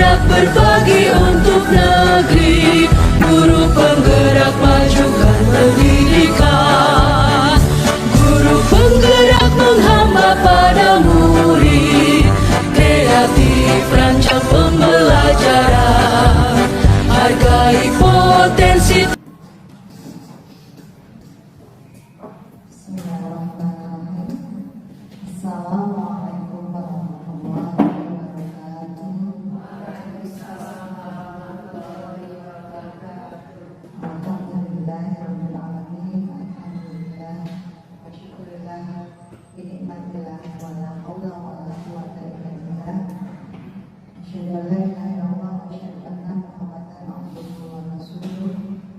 bergerak berbagi untuk negeri, guru penggerak majukan pendidikan, guru penggerak menghamba pada murid, kreatif rancang pembelajaran, hargai potensi. Assalamualaikum warahmatullahi wabarakatuh. Alhamdulillahirabbil alamin. Alhamdulillah wa syukurillah bi ni'matillah wa la haula wa la quwwata illa billah. Asyhadu an la ilaha illallah wa asyhadu anna Muhammadan abduhu wa rasuluh.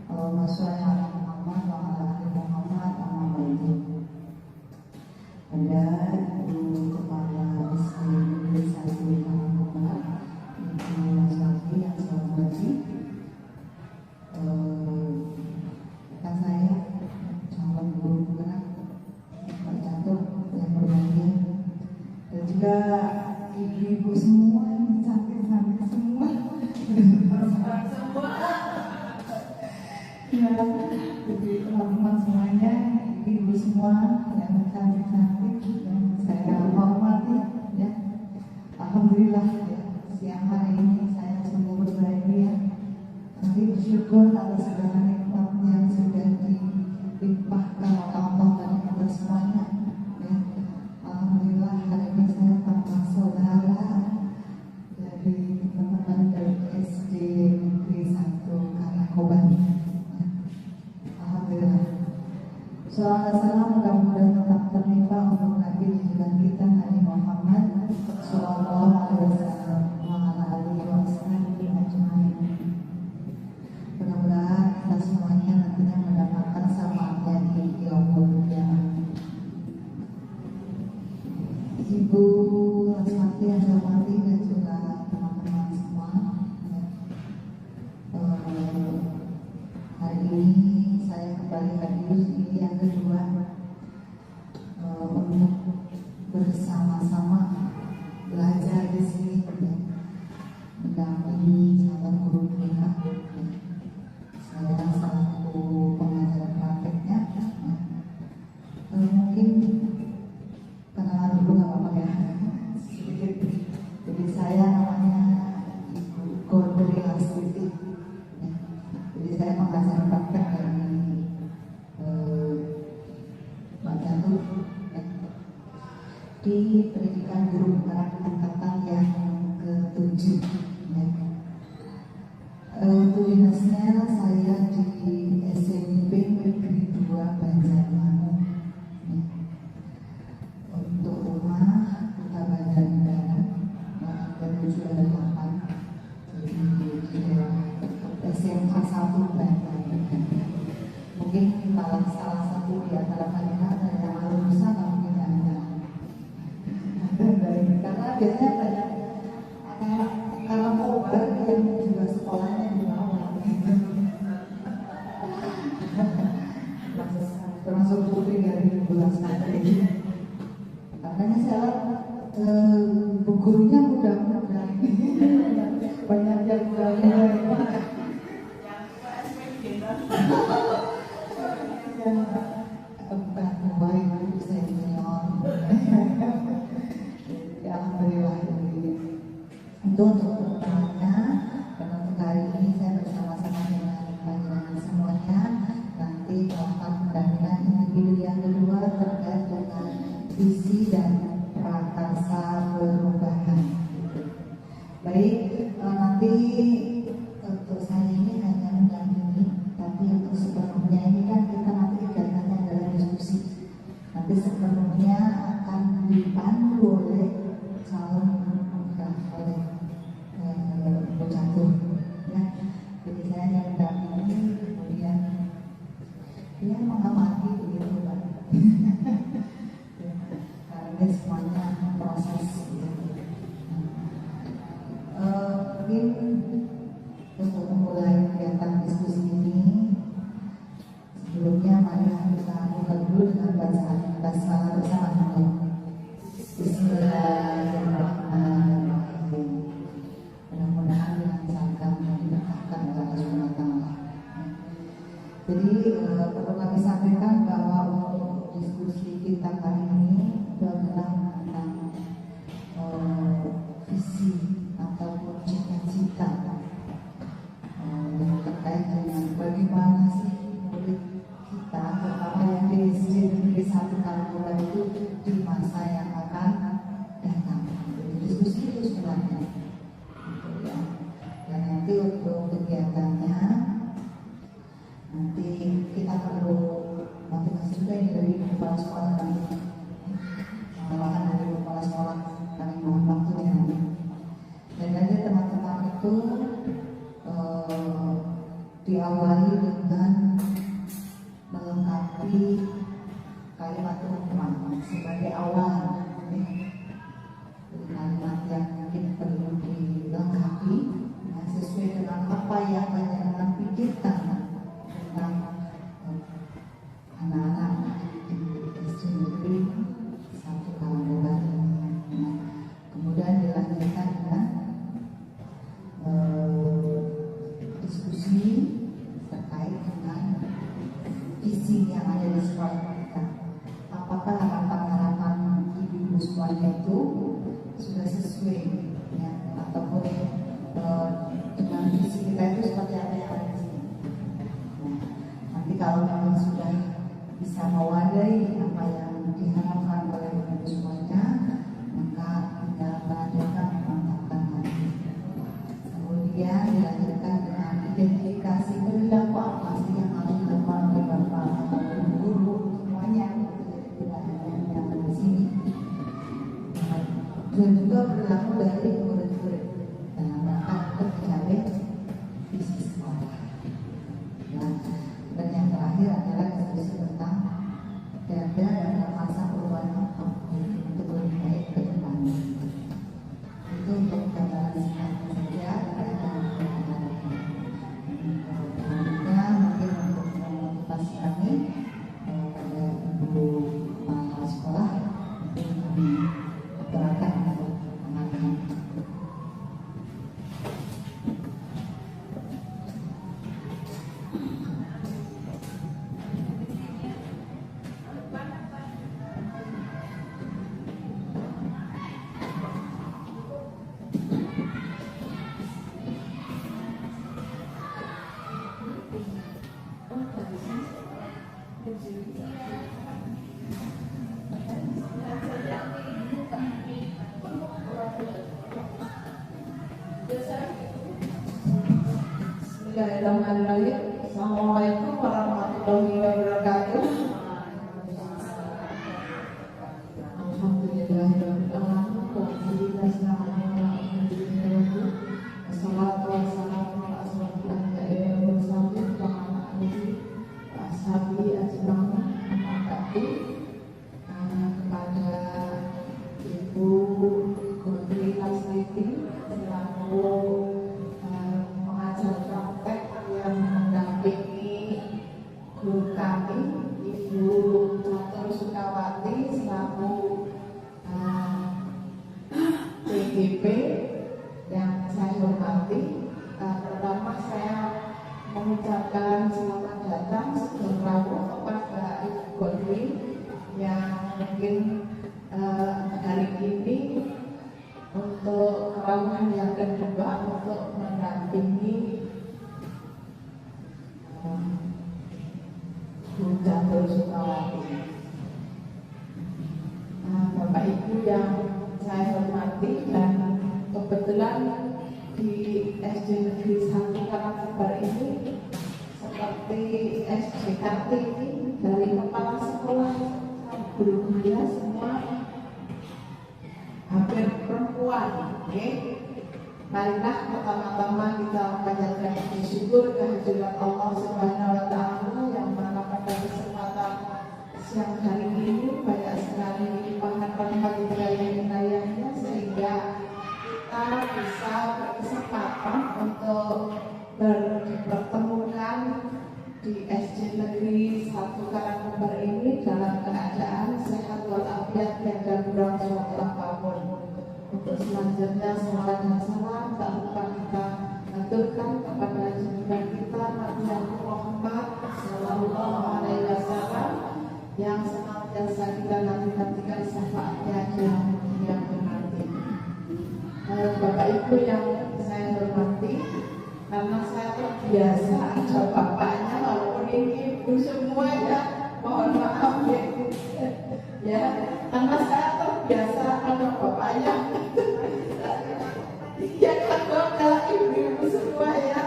Allahumma shalli ala Muhammad wa ala ali Muhammad. Amma ba'du. Pada kepala Organisasi Muhammadiyah Ibu Safi yang saya hormati, rekan saya calon guru penggerak Pak Catur yang berbahagia, dan juga ibu-ibu semua yang cantik-cantik semua. Ya, jadi teman-teman semuanya, ibu semua yang cantik-cantik yang saya hormati, ya. Alhamdulillah, ya, siang hari ini saya sungguh berbahagia, tapi bersyukur atas segala nikmat yang sudah dilimpahkan oleh Allah dan kita semuanya, ya. Alhamdulillah hari ini saya tanpa saudara dari teman-teman dari SD Negeri 1 Karakoban. Alhamdulillah. Salawat salam mudah-mudahan tetap terlimpah untuk Nabi junjungan kita Nabi Muhammad Sallallahu Alaihi Wasallam wa ala alihi wasahbihi ajmain. Mudah-mudahan kita semuanya nantinya mendapatkan syafaatnya di yaumul qiyamah. Ibu Lasmati yang saya hormati dan juga teman-teman semua, ya. Hari ini saya kembali hadir di yang kedua untuk bersama-sama belajar di sini, ya. Mendampingi calon guru penggerak, ya. Saya selaku pengajar prakteknya, ya. Mungkin kenalan dulu nggak apa-apa, ya. Sedikit. Jadi saya namanya Ibu Gordelia Siti, ya. Jadi saya pengajar praktek dari Pak Catur, ya, di pendidikan guru penggerak angkatan yang ke-7, ya. Tugasnya saya di SMP Negeri 2 Banjarmasin, ya. Untuk rumah Kota Banjarnegara, dan 7 ada 8, jadi di SMA 1 Banjarnegara. Mungkin salah satu di antara kalian ada yang lulusan atau tidak ada. Karena biasanya banyak kalau mau yang juga sekolahnya di bawah. Termasuk putri dari bulan tadi. Makanya saya bu gurunya muda-muda. Banyak yang muda-muda. Baik guru senior. Ya, alhamdulillah itu untuk pertemuannya. Dan untuk hari ini saya bersama-sama dengan panjenengan semuanya nanti melakukan pendampingan individu yang kedua terkait dengan visi dan prakarsa perubahan. Baik, nanti untuk saya ini hanya mendampingi, tapi untuk sepenuhnya ini kan kita nanti kegiatannya adalah diskusi. Nanti sepenuhnya akan dipandu oleh calon penggerak, oleh Bu Catur, ya. Jadi saya hanya mendampingi, kemudian dia mengamati begitu, Pak. Karena semuanya proses, ya. Mungkin untuk memulai kegiatan diskusi ini, sebelumnya mari kita buka dulu dengan bacaan basmalah bersama-sama. Bismillahirrahmanirrahim. Mudah-mudahan Jadi perlu kami sampaikan bahwa untuk diskusi kita kali ini itu adalah tentang visi ataupun cita-cita yang terkait dengan bagaimana sih murid kita terutama yang di SD Negeri 1 Kalkulan itu di masa yang akan datang. Jadi diskusi itu sebenarnya gitu ya. Dan nanti untuk kegiatannya nanti kita perlu motivasi juga ini dari kepala sekolah nanti, pengembangan dari kepala sekolah kami mohon waktunya nanti. Dan nanti teman-teman itu diawali dengan melengkapi kalimat rumah sebagai awal, kalimat yang mungkin perlu dilengkapi sesuai dengan apa yang panjenengan pikirkan tentang anak-anak di SD Negeri 1 Kalkulan. Kemudian dilanjutkan dengan diskusi terkait dengan visi yang ada di sekolah kita. Apakah harapan-harapan ibu-ibu semuanya itu sudah sesuai ya, ataupun dengan visi kita itu seperti apa yang ada di sini. Nanti kalau memang sudah bisa mewadai apa yang diharapkan oleh ibu semuanya, maka tinggal mengadakan memantapkan lagi. Kemudian dilanjutkan dengan identifikasi perilaku apa sih yang harus dilakukan oleh bapak ataupun guru semuanya, tidak hanya yang ada di sini. Dan juga perilaku dari murid-murid dalam rangka untuk mencapai visi sekolah. Dan yang terakhir adalah diskusi tentang dada dan masa perubahan untuk lebih baik ke depan. Itu untuk gambaran singkat saja selanjutnya mungkin untuk memotivasi kami pada ibu kepala sekolah untuk kami aturkan untuk pengalaman. Bismillahirrahmanirrahim. Assalamualaikum warahmatullahi wabarakatuh. Assalatu wassalamu ala asyrofil anbiya'i wal mursalin wa ala alihi wa ashabihi ajmain. Kepada Ibu Guru Asriti selaku pengajar praktek yang mendampingi guru kami, Ibu Catur Sukawati selaku PGP yang saya hormati. Pertama saya mengucapkan selamat datang sebelum rawuh kepada Ibu Godwi yang mungkin hari ini untuk kerawuhan yang kedua untuk mendampingi Bu Catur Sukawati. Bapak Ibu yang saya hormati, dan kebetulan di SD Negeri 1 Karangkobar ini seperti SD Kartini dari kepala sekolah guru-gurunya semua hampir perempuan. Marilah pertama-tama kita panjatkan puji syukur kehadirat Allah Subhanahu wa Ta'ala yang mana pada kesempatan siang hari ini banyak sekali limpahan-limpahan hidayah-hidayahnya sehingga kita bisa berkesempatan untuk bertemukan di SD Negeri 1 Karangkobar ini dalam keadaan sehat walafiat dan kurang suatu apapun. Untuk selanjutnya salam dan salam tak lupa kita aturkan kepada junjungan kita Nabi Muhammad karena saya terbiasa ada bapaknya walaupun ini ibu semua ya, mohon maaf ya. Ya, karena saya terbiasa ada bapaknya. Ya kalau ibu-ibu semua ya,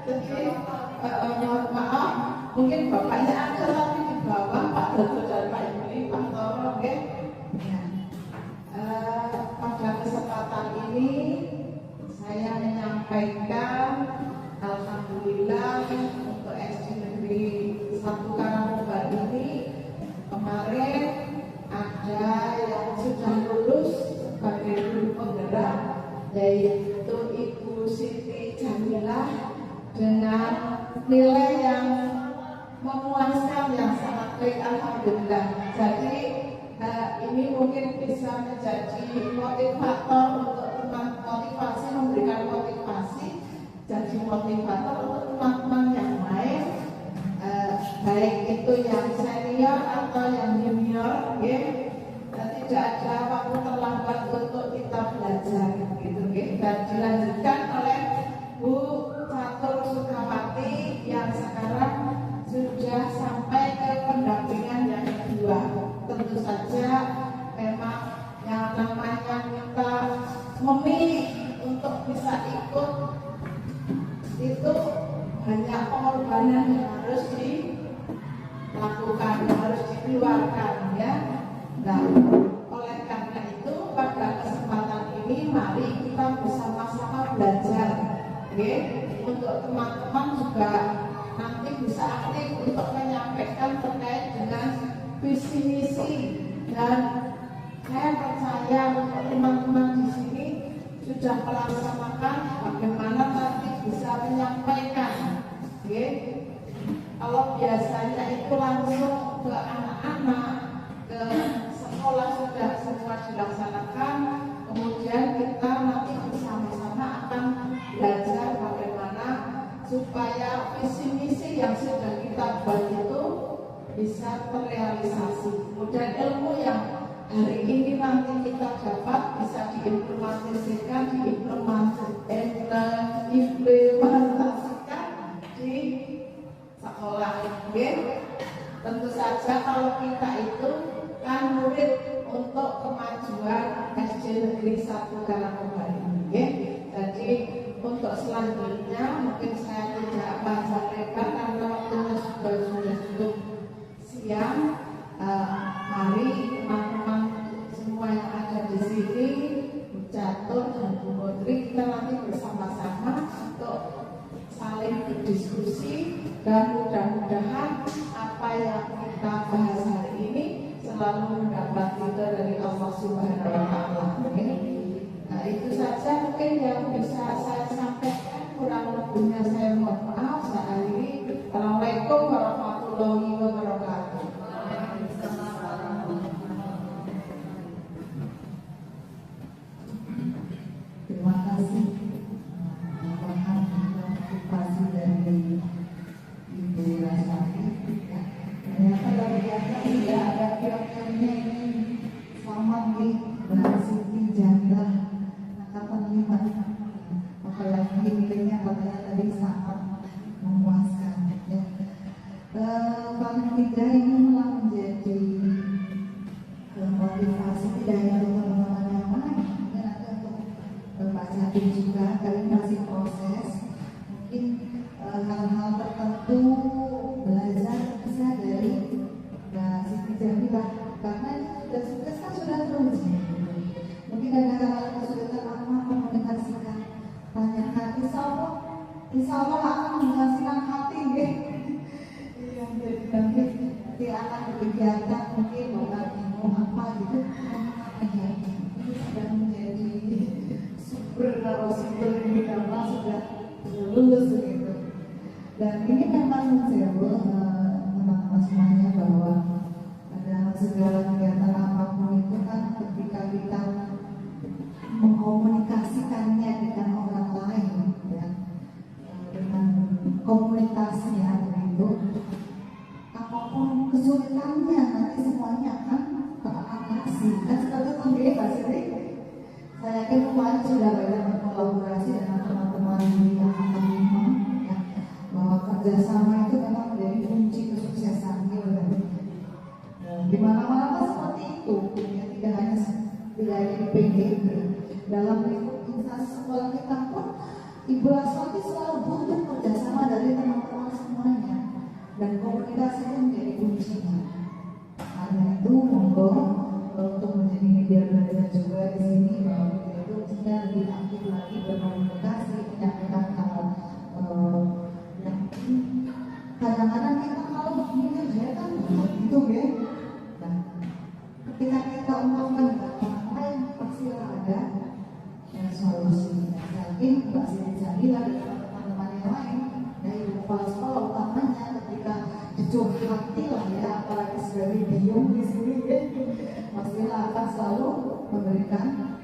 jadi mohon maaf, mungkin bapaknya ada tapi di bawah Pak Dr. dan Pak Yuli, Pak Toro, ya. Pada kesempatan ini saya menyampaikan alhamdulillah untuk SD Negeri 1 Karangkobar ini kemarin ada yang sudah lulus sebagai guru penggerak, yaitu Ibu Siti Jamilah dengan nilai yang memuaskan, yang sangat baik, alhamdulillah. Jadi ini mungkin bisa menjadi motivator untuk teman, motivasi, memberikan motivasi, jadi motivator untuk teman-teman yang lain, baik itu yang senior atau yang junior, ya. Dan tidak ada waktu terlambat untuk kita belajar, gitu, ya. Dan dilanjutkan oleh Bu Catur Sukawati yang sekarang sudah sampai ke pendampingan yang kedua. Tentu saja memang yang namanya kita memilih untuk bisa ikut itu banyak pengorbanan yang harus dilakukan, harus dikeluarkan, ya. Nah, oleh karena itu pada kesempatan ini mari kita bersama-sama belajar, ya. Untuk teman-teman juga nanti bisa aktif untuk menyampaikan terkait dengan visi misi, dan saya percaya untuk teman-teman di sini sudah melaksanakan bagaimana nanti bisa menyampaikan, ya. Kalau biasanya itu langsung ke anak-anak, ke sekolah sudah semua dilaksanakan, kemudian kita nanti bersama-sama akan belajar bagaimana supaya visi misi yang sudah kita buat itu bisa terrealisasi. Kemudian ilmu yang hari ini nanti kita dapat bisa diimplementasikan, diimplementasikan di sekolah. Tentu saja kalau kita itu kan murid untuk kemajuan SD Negeri 1 Karangkobar ini. Jadi untuk selanjutnya mungkin saya tidak panjang lebar karena waktunya sudah cukup siang. Mari teman-teman semua yang ada di sini, Bu Catur dan Bu Putri, kita nanti bersama-sama untuk saling berdiskusi, dan mudah-mudahan apa yang kita bahas hari ini selalu mendapat ridho dari Allah Subhanahu wa Ta'ala. Nah, itu saja mungkin yang bisa saya sampaikan, kurang lebihnya saya mohon maaf. Saya akhiri. Assalamualaikum warahmatullahi wabarakatuh. Terima kasih tambahan motivasi dari Ibu Rasati. Ternyata luar biasa, tidak ada pionirnya ini. Selamat nih Mbak Siti Jamilah, angkatan 5. Apalagi nilainya katanya tadi sangat memuaskan, ya. Paling tidak ini malah menjadi motivasi tidak hanya untuk teman-teman yang lain, mungkin ada untuk Pak Catur juga, kali masih proses. Mungkin hal-hal tertentu belajar bisa dari Mbak Siti Jamilah, karena sudah sukses kan sudah teruji. Mungkin ada hal-hal kesulitan teman-teman mengkomunikasikan, tanyakan, insya Allah akan menghasilkan hati, ya. Nanti akan berkegiatan mungkin bukan mau apa gitu, itu sudah menjadi super narasumber di dalam sudah lulus gitu. Dan ini memang teman-teman semuanya bahwa ada segala kegiatan apapun itu kan ketika kita mengkomunikasikannya dengan orang lain, ya, dengan komunitasnya begitu, apapun kesulitannya nanti semuanya akan teratasi. Dan sebagai sendiri pasti saya yakin kemarin sudah banyak berkolaborasi dengan teman-teman yang akan sekolah kita pun Ibu Laswati selalu butuh kerjasama dari teman-teman semuanya, dan komunikasi itu menjadi kuncinya. Karena itu monggo untuk menjadi media belajar juga di sini, bahwa kita itu mestinya lebih aktif lagi berkomunikasi, menyampaikan hal yang kadang-kadang kita kalau begini aja kan gitu ya. Nah, ketika kita umumkan orang lain pasti ada solusi. Yakin Mbak Siti Jamila dan teman-teman yang lain dari kepala sekolah utamanya ketika dicurhati lah ya, apalagi sebagai bingung di sini ya, pastilah akan selalu memberikan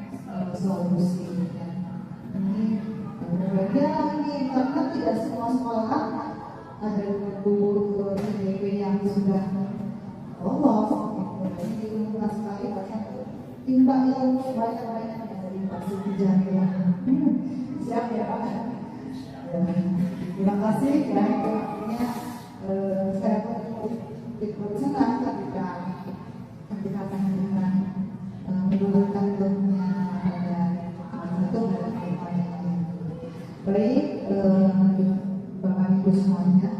solusi. Ini berbeda ini karena tidak semua sekolah ada guru PDP yang sudah lolos. Jadi diumumkan sekali banyak timbang ilmu banyak dari Mbak Siti Jamila. Siap ya Pak. Terima kasih. Dan artinya saya pun ikut senang ketika dengan menggunakan ilmunya itu dari baik Bapak Ibu semuanya.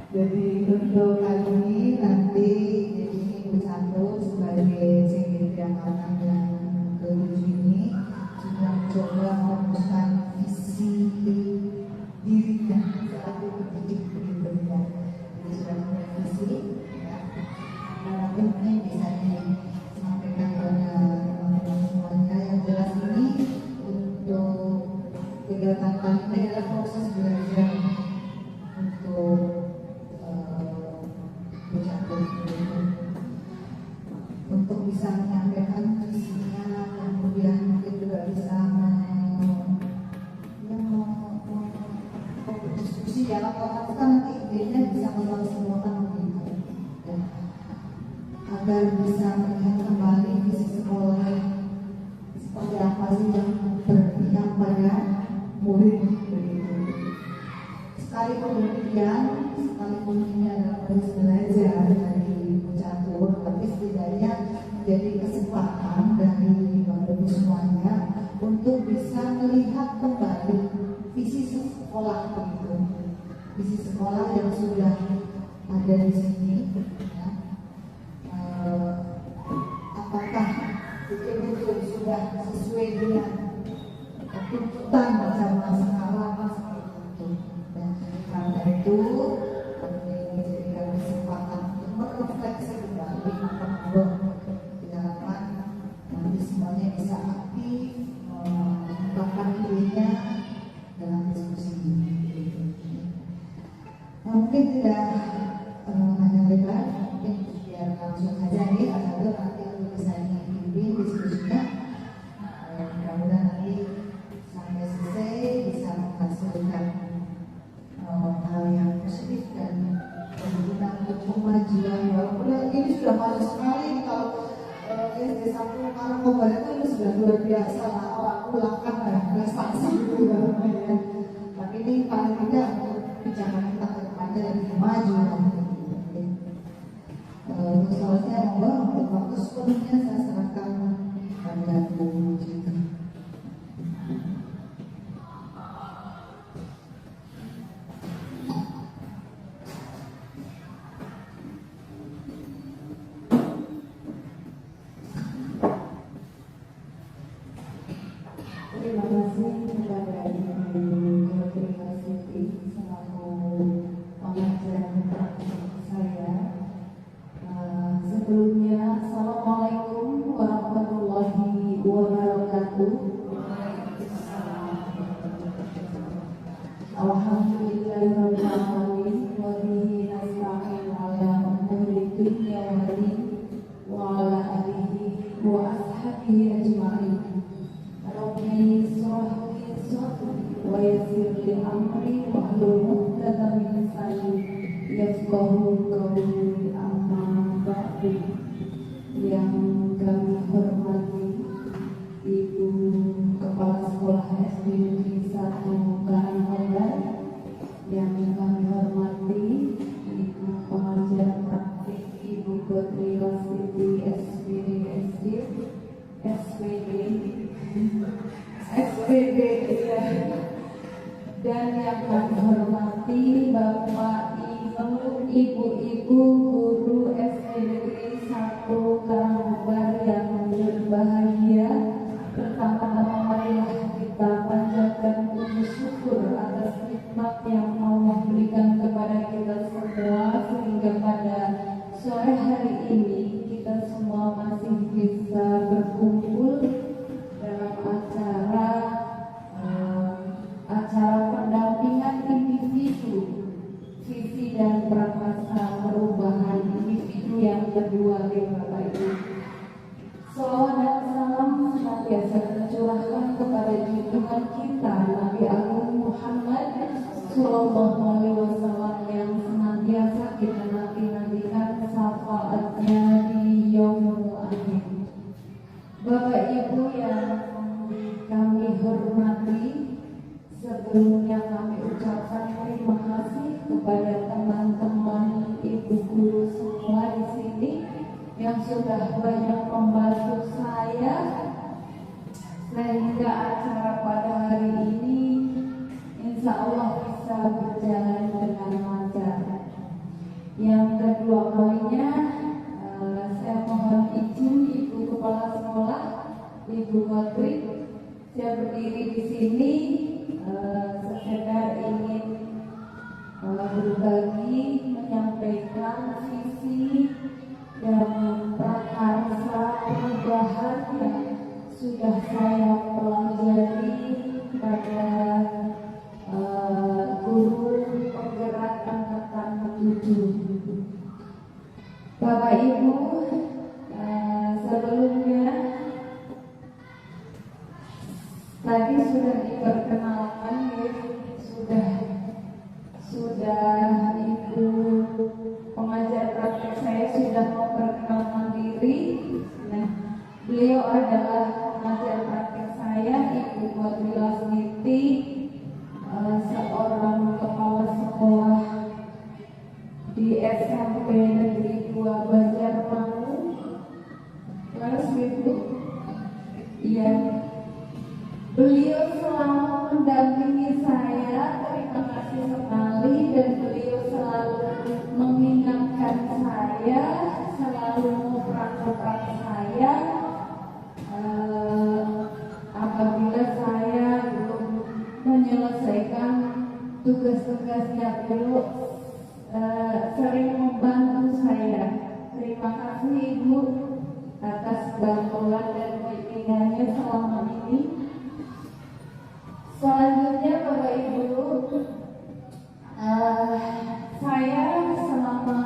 Jadi untuk kali ini nanti Ibu Catur sebagai sekretari angkatan yang ke-7 ini sudah mencoba merumuskan visi dirinya selaku pendidik begitu ya. Jadi sudah punya visi ya. Nanti mungkin bisa disampaikan kepada teman-teman semuanya. Yang jelas ini untuk kegiatan kali ini adalah proses belajar untuk untuk bisa menyampaikan visinya, kemudian mungkin juga bisa berdiskusi ya, kalau kan nanti idenya bisa melaksanakan begitu ya, agar bisa melihat kembali visi sekolah seperti apa sih yang berpihak pada murid begitu. Sekalipun demikian, sekalipun ini adalah proses belajar dari Ibu Catur, tapi setidaknya menjadi kesempatan dari Bapak Ibu semuanya untuk bisa melihat kembali visi sekolah begitu, visi sekolah yang sudah ada di sini. Ya. Apakah betul-betul sudah sesuai dengan tuntutan masa sekarang seperti itu? Dan karena itu menjadikan kesempatan untuk merefleksi kembali diharapkan nanti semuanya bisa aktif mengembangkan dirinya dalam diskusi ini. Mungkin tidak hanya lebar, mungkin biar langsung saja nih, atau nanti untuk bisa dipimpin diskusinya. Mudah-mudahan nanti sampai selesai bisa menghasilkan hal yang positif dan berguna untuk kemajuan. Walaupun ini sudah maju sekali kalau SD 1 Karangkobar itu ini sudah luar biasa lah, orang ulangkan dan prestasi gitu ya. Tapi ini paling tidak untuk bicara kita ke depannya lebih maju lagi. Untuk selanjutnya monggo untuk waktu sepenuhnya saya serahkan pada Bu Citra. Terima kasih kepada Ibu Ketua Siti selaku pengajar saya. Sebelumnya, Assalamualaikum warahmatullahi wabarakatuh. Alhamdulillahirabbil alamin wa bihi nasta'in ala umuri dunya wad din wa ala alihi wa ashabihi ajma'in. Rabbi shrah li sadri wa yassir li amri wahlul 'uqdatam min lisani yafqahu qawli. Amma ba'du. Yang kami hormati Ibu Kepala Sekolah SD Negeri 1 Karangkobar, yang kami hormati Ibu Pengajar Praktik Ibu Putri Lasiti SPDS dan yang kami hormati Bapak, Ibu-ibu guru SD Negeri 1 Karangkobar yang berbahagia, pertama-tama marilah kita panjatkan puji syukur atas nikmat yang Allah berikan kepada kita semua, sehingga pada sore hari ini kita semua masih bisa berkumpul dalam acara pendampingan individu, visi dan prakasa perubahan individu yang kedua dari Bapak Ibu. Salawat dan salam senantiasa tercurahkan kepada junjungan kita Nabi Agung Muhammad Sallallahu Alaihi Wasallam yang senantiasa kita nanti-nantikan syafaatnya di Yaumul Akhir. Bapak Ibu yang kami hormati, sebelumnya kami ucapkan terima kasih kepada teman-teman ibu guru semua di sini yang sudah banyak membantu saya sehingga acara pada hari ini insya Allah bisa berjalan dengan lancar. Yang kedua kalinya saya mohon izin Ibu Kepala Sekolah, Ibu Wadri, saya berdiri di sini sekedar ingin berbagi, menyampaikan visi dan prakarsa perubahan yang sudah saya pelajari pada guru penggerak angkatan 7. Bapak Ibu, sebelumnya tadi sudah diperkenalkan, ya, sudah Ibu pengajar praktek saya sudah memperkenalkan diri. Nah, beliau adalah pengajar praktek saya, Ibu Wadri Lasmiti, seorang kepala sekolah di SMP Negeri 2 Banjarmangu. Terus Ibu, iya, beliau selalu mendampingi saya, terima kasih sekali, dan beliau selalu mengingatkan saya, selalu mempraktekkan saya apabila saya belum menyelesaikan tugas-tugasnya. Beliau sering membantu saya. Terima kasih Ibu atas bantuan dan bimbingannya selama ini. Selanjutnya Bapak Ibu, saya selama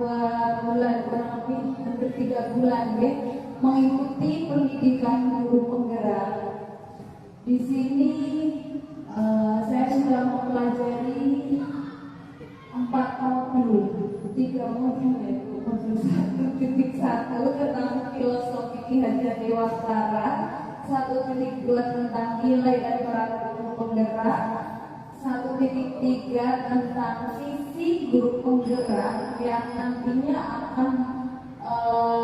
2 bulan, kurang lebih hampir 3 bulan, ya, mengikuti pendidikan guru penggerak. Di sini saya sudah mempelajari 4 modul, 3 modul, yaitu modul 1.1 tentang filosofi Ki Hajar Dewantara, 1.2 tentang nilai dan peran guru penggerak, 1.3 tentang visi guru penggerak yang nantinya akan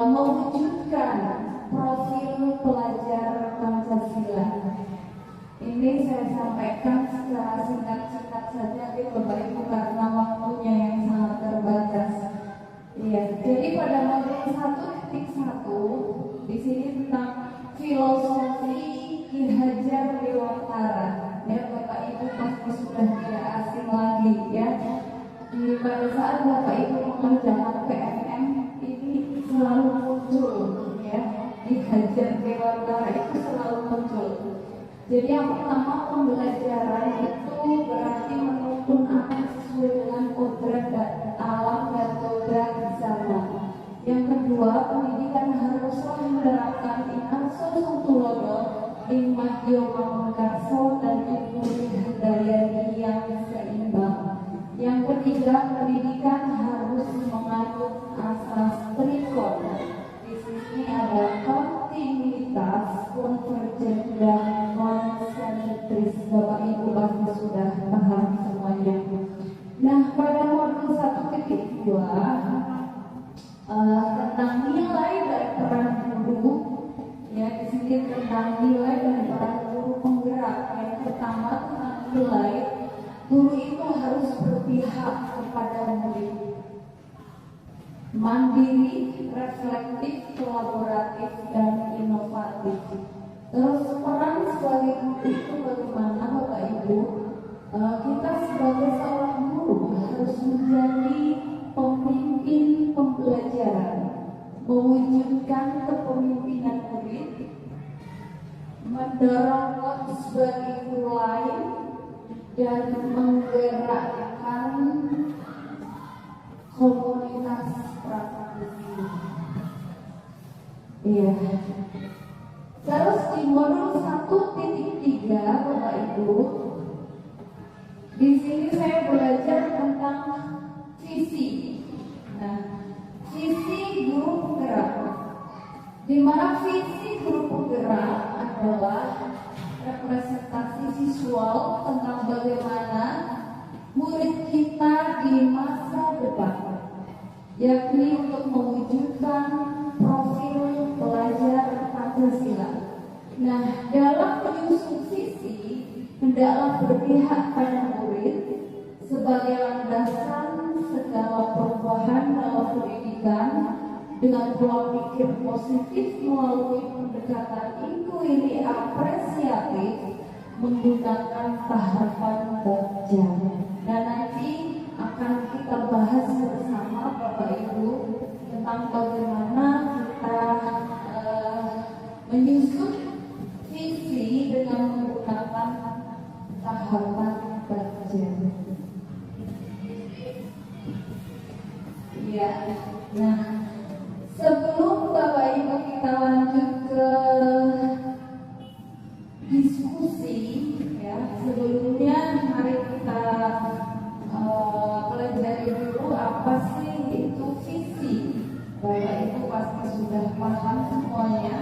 mewujudkan profil pelajar Pancasila. Ini saya sampaikan secara singkat-singkat saja, Bapak Ibu, karena waktunya yang sangat terbatas. Iya, jadi pada modul 1.1 di sini tentang filosofi Ki Hajar Dewantara. Ya, Bapak Ibu pasti sudah tidak asing lagi, ya. Pada saat Bapak Ibu mengerjakan PNM ini selalu muncul, ya. Ki Hajar Dewantara itu selalu muncul. Jadi yang pertama, pembelajaran itu berarti menuntun anak sesuai dengan kodrat alam dan kodrat zaman. Yang kedua, pendidikan haruslah menerapkan inarso sutulodo, ingmadyo pamungkarso, dan ilmu Handayani yang seimbang. Yang ketiga, pendidikan harus menganut asas trikon. Di sini ada kontinuitas, konvergen, dan konsentris. Bapak Ibu pasti Guru itu harus berpihak kepada murid, mandiri, reflektif, kolaboratif, dan inovatif. Terus peran sebagai guru itu bagaimana Bapak Ibu? Kita sebagai seorang guru harus menjadi pemimpin pembelajaran, mewujudkan kepemimpinan murid, mendorong motivasi bagi guru lain, dan menggerakkan komunitas praktisi. Iya. Terus di modul 1.3 Bapak Ibu, di sini saya belajar tentang visi. Nah, visi guru penggerak, di mana visi guru penggerak adalah representasi visual tentang bagaimana murid kita di masa depan, yakni untuk mewujudkan profil pelajar Pancasila. Nah, dalam menyusun visi, hendaklah berpihak pada murid sebagai landasan segala perubahan dalam pendidikan dengan pola pikir positif melalui pendekatan inquiry apresiatif menggunakan tahapan baca. Dan nanti akan kita bahas bersama Bapak Ibu tentang bagaimana kita menyusun visi dengan menggunakan tahapan baca. Ya, nah sebelum Bapak Ibu kita lanjut ke diskusi, ya sebelumnya mari kita pelajari dulu apa sih itu visi. Bapak Ibu pasti sudah paham semuanya.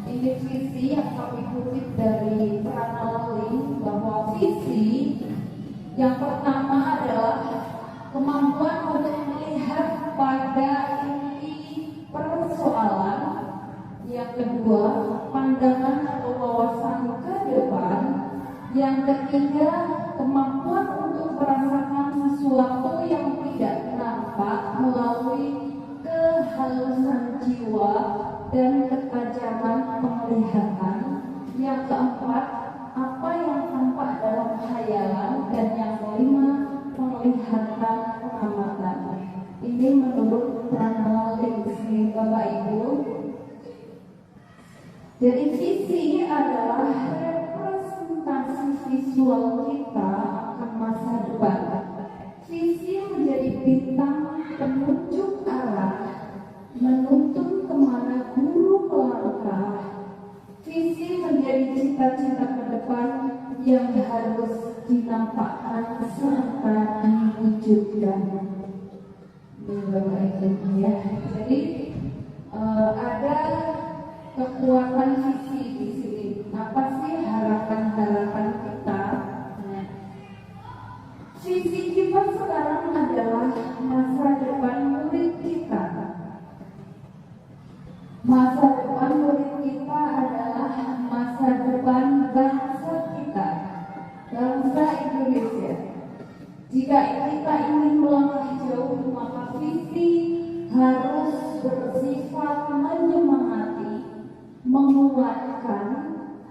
Ini visi yang kami kutip dari Pranala Ling, bahwa visi yang pertama adalah kemampuan untuk melihat pada inti persoalan. Yang kedua, pandangan atau wawasan ke depan. Yang ketiga, kemampuan untuk merasakan sesuatu yang tidak nampak melalui kehalusan jiwa dan ketajaman penglihatan. Yang keempat, apa yang tampak dalam khayalan. Dan yang kelima, penglihatan pengamatan. Ini menurut Pranala Ling, Bapak Ibu. Jadi visi adalah representasi visual kita akan masa depan. Visi menjadi bintang penunjuk arah, menuntun kemana guru melangkah. Visi menjadi cita-cita ke depan yang harus dinampakkan serta diwujudkan. Bapak Ibu ya. Jadi ada kekuatan visi di sini. Apa sih harapan-harapan kita? Nah, visi kita sekarang adalah masa depan murid kita. Masa depan murid kita adalah masa depan bangsa kita, bangsa Indonesia. Jika kita ingin melangkah jauh, maka visi harus bersifat menyemangati, menguatkan,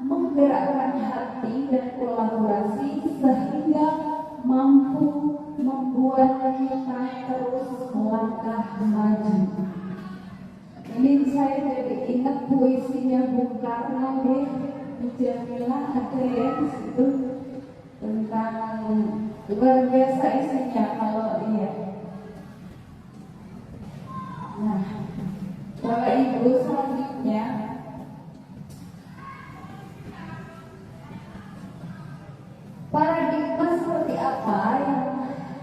menggerakkan hati dan kolaborasi sehingga mampu membuat kita terus melangkah maju. Ini saya jadi ingat puisinya Bung Karno deh, Jamilah ada ya di situ tentang luar biasa isinya kalau iya. Nah, Bapak Ibu selanjutnya paradigma seperti apa yang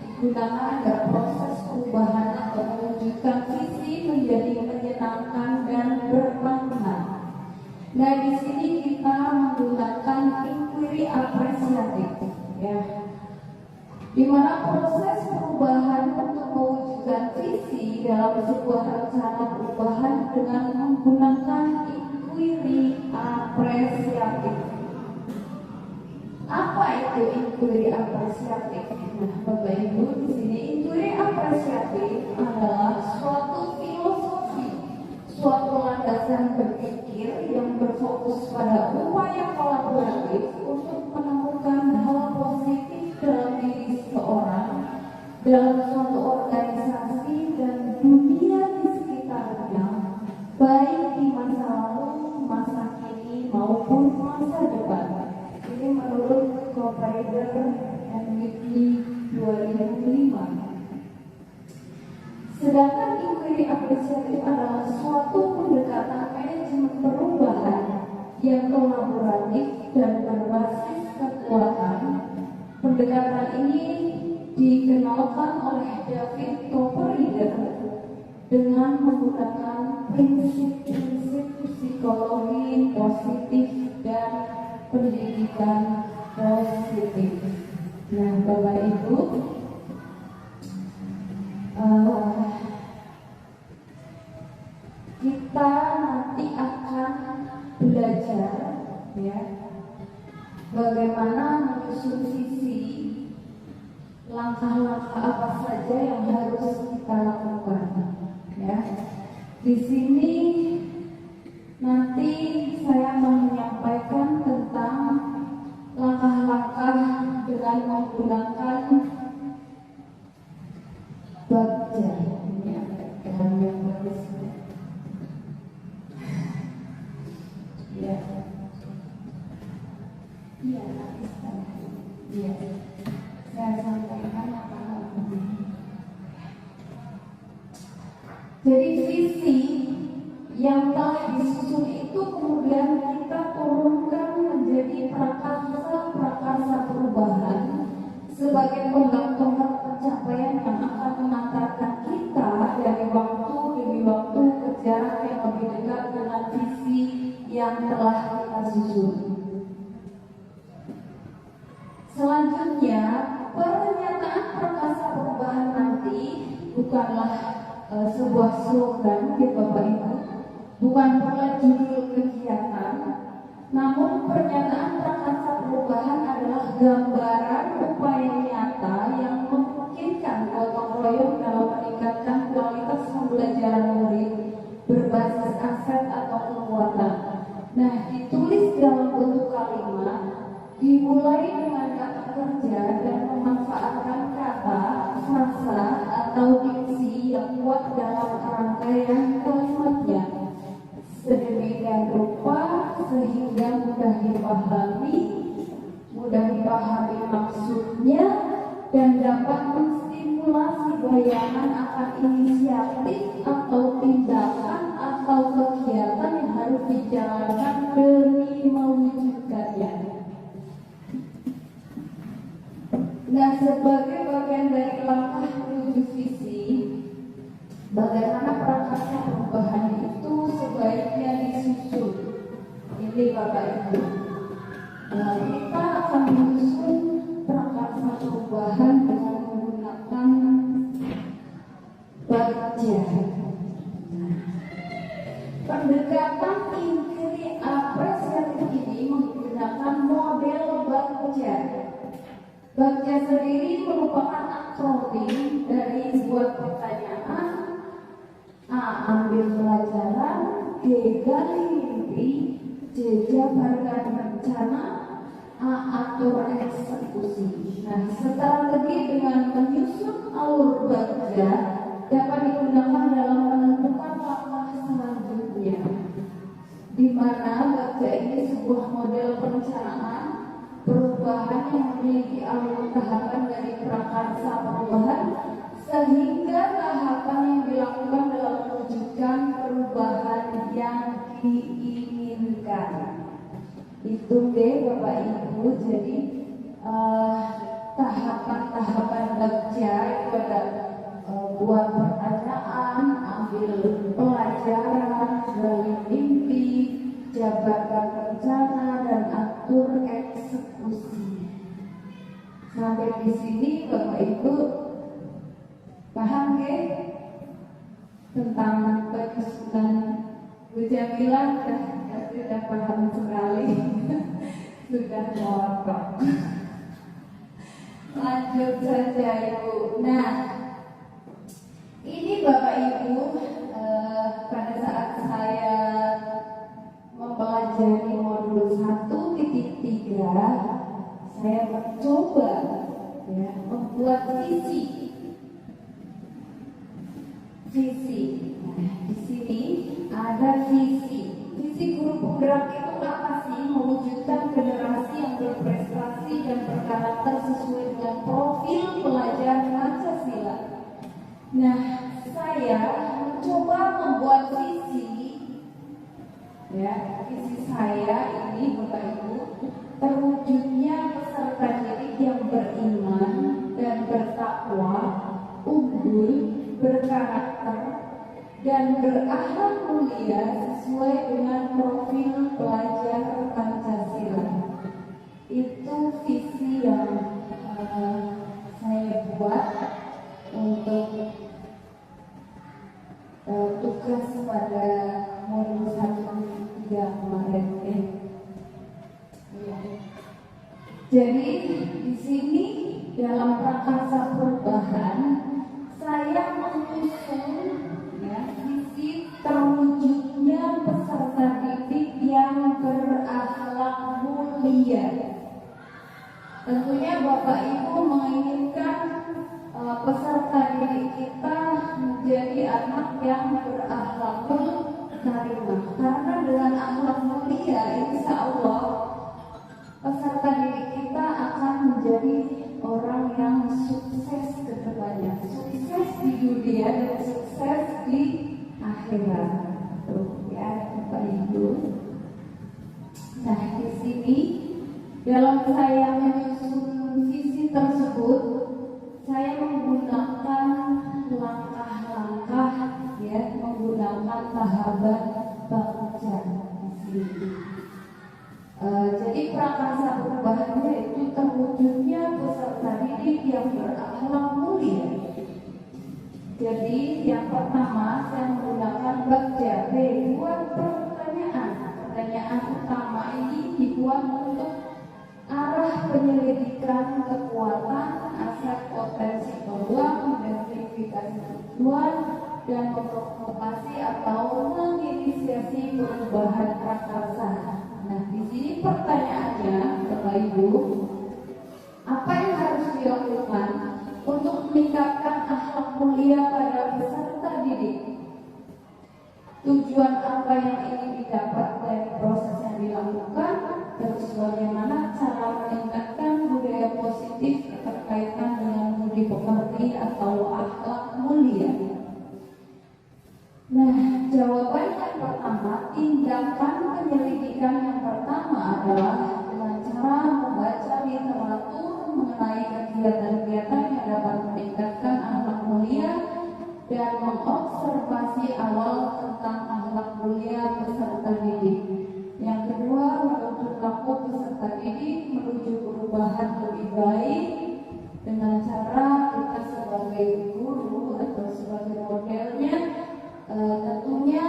digunakan agar proses perubahan atau mewujudkan visi menjadi menyenangkan dan bermakna. Nah, di sini kita menggunakan inquiry apresiatif, ya, di mana proses perubahan untuk mewujudkan visi dalam sebuah rencana perubahan dengan menggunakan inquiry apresiatif. Apa itu inquiry apresiatif? Nah, Bapak Ibu, di sini inquiry apresiatif adalah suatu filosofi, suatu landasan berpikir yang berfokus pada upaya kolaboratif untuk menemukan hal positif dalam diri seseorang, dalam suatu organisasi dan dunia di sekitarnya, baik di masa lalu, masa kini maupun masa depan. Ini menurut Cooperer and Whitley 2005. Sedangkan inquiry apresiatif adalah suatu pendekatan manajemen perubahan yang kolaboratif dan berbasis kekuatan. Pendekatan ini dikenalkan oleh David Cooperer dengan menggunakan prinsip-prinsip psikologi positif dan pendidikan positif. Nah, Bapak Ibu, kita nanti akan belajar ya bagaimana menyusun visi, langkah-langkah apa saja yang harus kita lakukan. Ya, di sini nanti saya mau menyampaikan tentang langkah-langkah dengan menggunakan Bagja. Ini ada yang bagus. Ya, iya, iya. Saya sampaikan apa? Jadi visi yang telah disusun itu kemudian kita turunkan menjadi prakarsa perubahan sebagai tonggak-tonggak pencapaian yang akan mengantarkan kita dari waktu demi waktu ke jarak yang lebih dekat dengan visi yang telah kita susun. Selanjutnya, pernyataan prakarsa perubahan nanti bukanlah sebuah slogan ya Bapak Ibu, bukan pula judul kegiatan, namun pernyataan prakarsa perubahan adalah gambaran upaya nyata yang memungkinkan gotong royong dalam meningkatkan kualitas pembelajaran murid berbasis aset atau kekuatan. Nah, ditulis dalam bentuk kalimat, dimulai dengan kata kerja dan memanfaatkan kata, frasa atau diksi yang kuat dalam rangkaian kalimatnya sedemikian rupa sehingga mudah dipahami maksudnya dan dapat menstimulasi bayangan akan inisiatif atau tindakan atau kegiatan yang harus dijalankan demi mewujudkannya. Nah, sebagai bagian dari langkah menuju visi, bagaimana prakarsa perubahan itu sebaiknya disusun. Ini Bapak Ibu. Nah, kita akan menyusun prakarsa perubahan dengan menggunakan Bagja. Pendekatan inquiry apresiatif ini menggunakan model Bagja. Bagja sendiri merupakan akronim dari buat pertanyaan, A. Ambil pelajaran, G. Gali mimpi, C. Jabarkan rencana, A. Atur eksekusi. Nah, strategi dengan menyusun alur Bagja dapat digunakan dalam menentukan langkah selanjutnya, di mana Bagja ini sebuah model perencanaan perubahan yang memiliki alur tahapan dari prakarsa perubahan sehingga tahapan yang dilakukan dalam mewujudkan perubahan yang diinginkan. Itu deh Bapak Ibu. Jadi tahapan-tahapan Bagja itu ada buat pertanyaan, ambil pelajaran, gali mimpi, jabarkan rencana, dan atur eksekusi. Sampai di sini Bapak Ibu paham ya tentang penyusunan Bu Jamila? Sudah paham sekali. sudah ngotot. Lanjut saja Ibu. Nah, ini Bapak Ibu, pada saat saya mempelajari modul 1.3, saya mencoba ya, membuat visi. Nah, di sini ada visi. Visi guru penggerak itu apa sih? Mewujudkan generasi yang berprestasi dan berkarakter sesuai dengan profil pelajar Pancasila. Nah, saya mencoba membuat visi. Ya, visi saya ini Bapak Ibu, terwujudnya peserta didik yang beriman dan bertakwa, unggul, berkarakter, dan berakhlak mulia sesuai dengan profil pelajar Pancasila. Itu visi yang saya buat untuk tugas pada modul 1.3 kemarin. Jadi di sini dalam prakarsa perubahan saya menyusun ya, visi terwujudnya peserta didik yang berakhlak mulia. Tentunya Bapak Ibu menginginkan peserta didik kita menjadi anak yang berakhlakul karimah. Karena dengan akhlak mulia, insya Allah peserta didik kita akan menjadi orang yang sukses ke depannya, sukses di dunia dan sukses di akhirat. Tuh ya Bapak Ibu. Nah di sini dalam saya menyusun visi tersebut, saya menggunakan langkah-langkah ya, menggunakan tahapan baca di sini. Jadi prakarsa perubahannya itu terwujudnya peserta didik yang berakhlak mulia. Jadi yang pertama saya menggunakan baca buat pertanyaan. Pertanyaan utama ini dibuat untuk arah penyelidikan kekuatan, aset potensi peluang, identifikasi tujuan, dan memprovokasi atau menginisiasi perubahan prakarsa. Nah, di sini pertanyaannya, Bapak Ibu, apa yang harus dilakukan untuk meningkatkan akhlak mulia pada peserta didik? Tujuan apa yang ingin didapat dari proses yang dilakukan? Terus bagaimana cara meningkatkan budaya positif berkaitan dengan budi pekerti atau akhlak mulia? Nah, jawaban yang pertama, tindakan penyelidikan yang pertama adalah dengan cara membaca literatur mengenai kegiatan-kegiatan yang dapat meningkatkan akhlak mulia dan mengobservasi awal tentang akhlak mulia peserta didik. Yang kedua, menuntut laku peserta didik menuju perubahan lebih baik dengan cara kita sebagai guru atau sebagai modelnya tentunya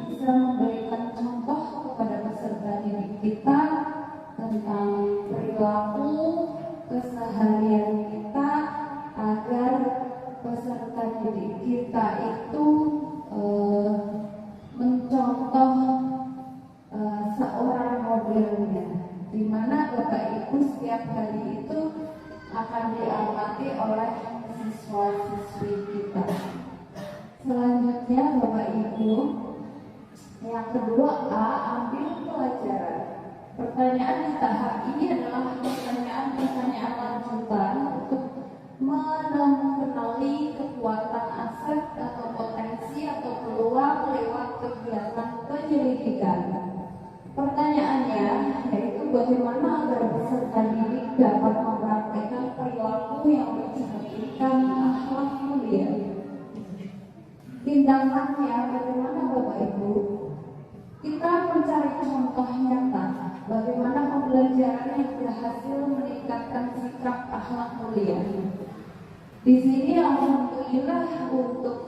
bisa memberikan contoh kepada peserta didik kita tentang perilaku keseharian kita agar peserta didik kita itu mencontoh seorang modelnya, di mana Bapak Ibu setiap hari itu akan diamati oleh siswa-siswi kita. Selanjutnya Bapak Ibu, yang kedua A, ambil pelajaran. Pertanyaan di tahap ini adalah pertanyaan lanjutan untuk mengenali kekuatan aset atau potensi atau peluang lewat kegiatan penyelidikan. Pertanyaannya yaitu bagaimana agar peserta didik dapat mempraktikkan perilaku yang mencerminkan akhlak mulia. Tindakannya bagaimana Bapak Ibu? Kita mencari contoh nyata bagaimana pembelajaran yang berhasil meningkatkan sikap akhlak mulia. Di sini alhamdulillah untuk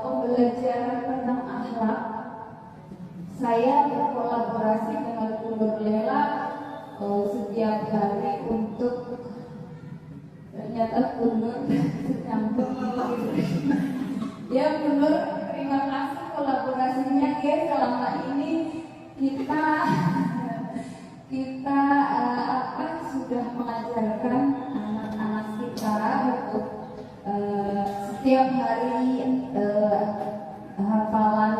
pembelajaran tentang akhlak, saya berkolaborasi dengan Bu Nur Lela setiap hari untuk ternyata Bunur nyambung ya Bunur, terima kasih kolaborasinya ya. Selama ini kita sudah mengajarkan anak-anak kita untuk setiap hari hafalan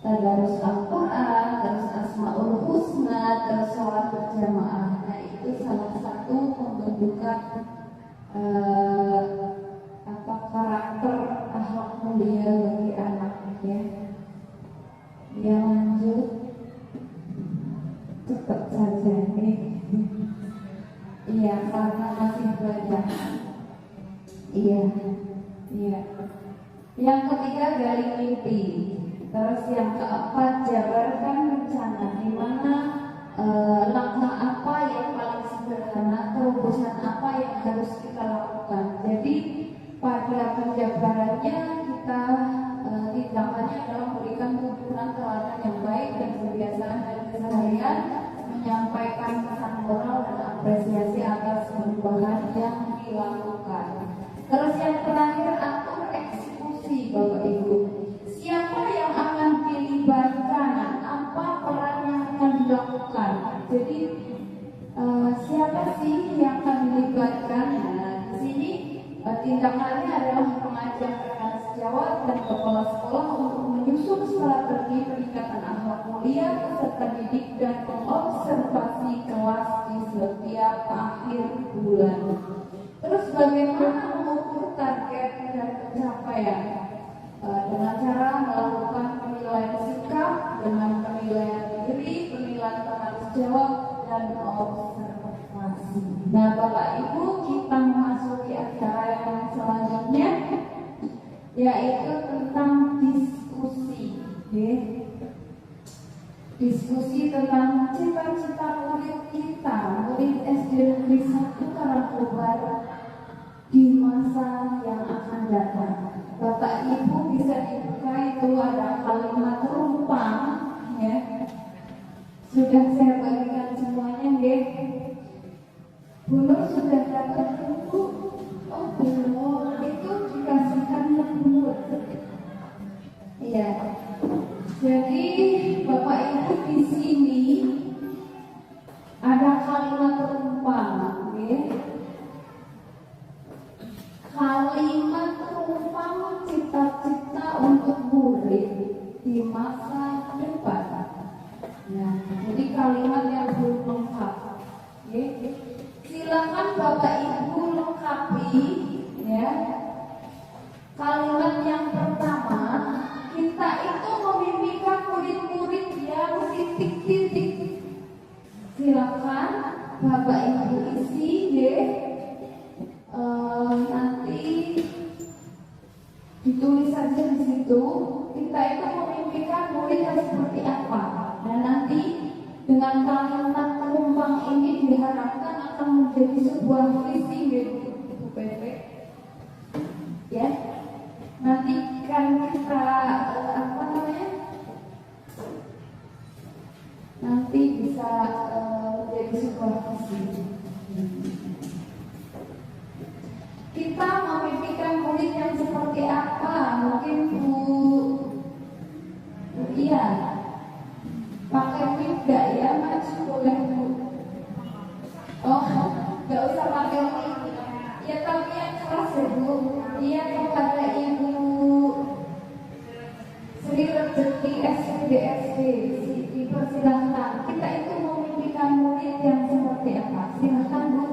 tadarus Al-Quran, terus Asmaul Husna, terus sholat berjamaah. Nah itu salah satu pembentukan karakter akhlak mulia bagi anak ya. Yang lanjut cepat saja nih. Iya, karena masih belajar. Iya. Yang ketiga gali mimpi. Terus yang keempat jabarkan rencana, di mana langkah apa yang paling sederhana, terobosan apa yang harus kita lakukan. Jadi pada penjabarannya kita tindakannya adalah memberikan tuntunan teladan yang baik dan kebiasaan dan keseharian, menyampaikan pesan moral dan apresiasi atas perubahan yang dilakukan. Terus yang terakhir atur eksekusi Bapak Ibu. Siapa yang akan dilibatkan, apa peran yang akan dilakukan. Jadi siapa sih yang akan dilibatkan? Nah, di sini tindakannya adalah mengajar rekan sejawat dan kepala sekolah untuk menyusun strategi peningkatan akhlak mulia peserta didik dan mengobservasi kelas di setiap akhir bulan. Terus bagaimana mengukur target dan pencapaian? Dengan cara melakukan penilaian sikap, dengan penilaian diri, penilaian tanggung jawab, dan observasi. Nah, Bapak Ibu, kita memasuki acara yang selanjutnya, yaitu tentang diskusi. Diskusi tentang cita-cita murid kita, murid SD Negeri 1 Karangkobar di masa yang akan datang. Bapak Ibu bisa dibuka, itu ada kalimat rumpang ya. Sudah saya bagikan semuanya ya. Bunur sudah dapat buku? Oh belum, itu dikasihkan ke Bunur. Iya. Jadi Bapak Ibu di sini ada kalimat rumpang ya. Kalimat rumpang cita-cita untuk murid di masa depan. Nah, jadi kalimat yang belum lengkap. Silakan Bapak Ibu lengkapi ya. Kalimat yang pertama, kita itu memimpikan murid-murid yang titik-titik. Silakan Bapak Ibu isi ya. Nanti ditulis saja di situ. Kita itu memimpikan murid yang seperti apa. Dan nanti dengan kalimat rumpang ini diharapkan akan menjadi sebuah visi Bu Pepe. Ya. Nanti kan kita nanti bisa menjadi sebuah visi. Kita memimpikan murid yang seperti apa? Mungkin Bu Iya pakai mic gak ya? Maju boleh Bu. Oh, gak usah pakai mic. Ya tapi yang keras ya Bu. Iya kepada Ibu Sri Rezeki SDSD dipersilahkan. Kita itu memimpikan murid yang seperti apa? Silahkan Bu.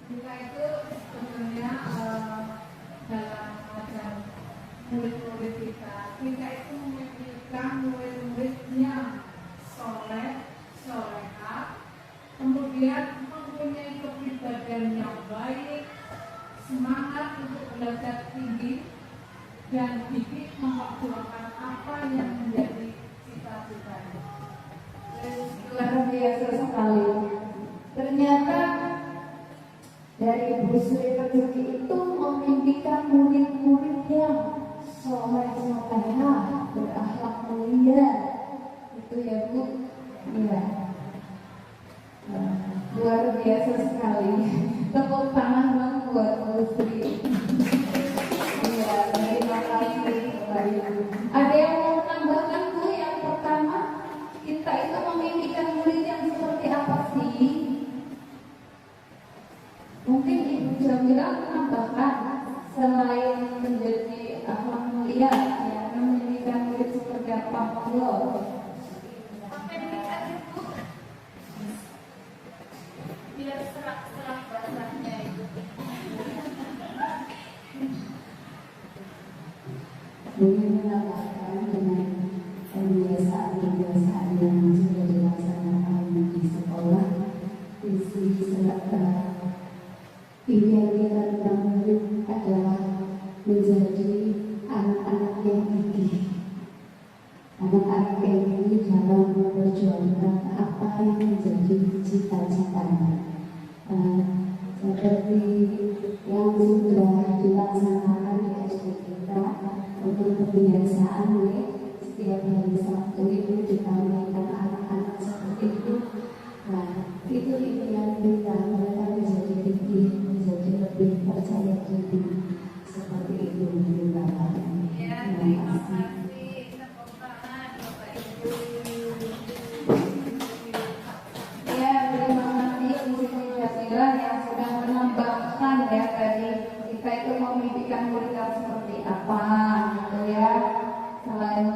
Kita itu sebenarnya dalam ajar murid-murid kita itu memimpikan murid-murid yang soleh, solehah, kemudian mempunyai kepribadian yang baik, semangat untuk belajar tinggi, dan gigih memperjuangkan apa yang menjadi cita-citanya. Luar biasa sekali. Ternyata dari Bu Sri Rezeki itu memimpikan murid-murid yang soleh-solehah, berakhlak mulia. Itu ya Bu. Iya. luar biasa sekali. Tepuk tangan dong buat Putri. Iya, terima kasih Bapak Ibu. Ada yang mau menambahkan Bu? Yang pertama, kita itu memimpikan murid yang seperti apa sih? Mungkin Ibu Jamila menambahkan selain menjadi akhlak mulia, ya, memimpikan murid seperti apa? Monggo. Biar serak-serak bahasanya itu. Boleh menambahkan dengan kebiasaan-kebiasaan yang sudah dilaksanakan di sekolah, isi idealnya tentang murid adalah menjadi anak-anak yang gigih, anak-anak yang gigih dalam memperjuangkan apa yang menjadi cita-citanya. Seperti yang sudah dilaksanakan di SD kita untuk kebiasaan setiap hari Sabtu itu ditampilkan anak-anak seperti itu. Nah, itu impian kita, mereka menjadi gigih, menjadi lebih percaya diri seperti itu mungkin Bapak. Ya, terima kasih. Tepuk tangan Bapak Ibu. Ya, terima kasih Ibu Jamila yang sudah menambahkan ya tadi kita itu memimpikan murid yang seperti apa gitu ya. Selain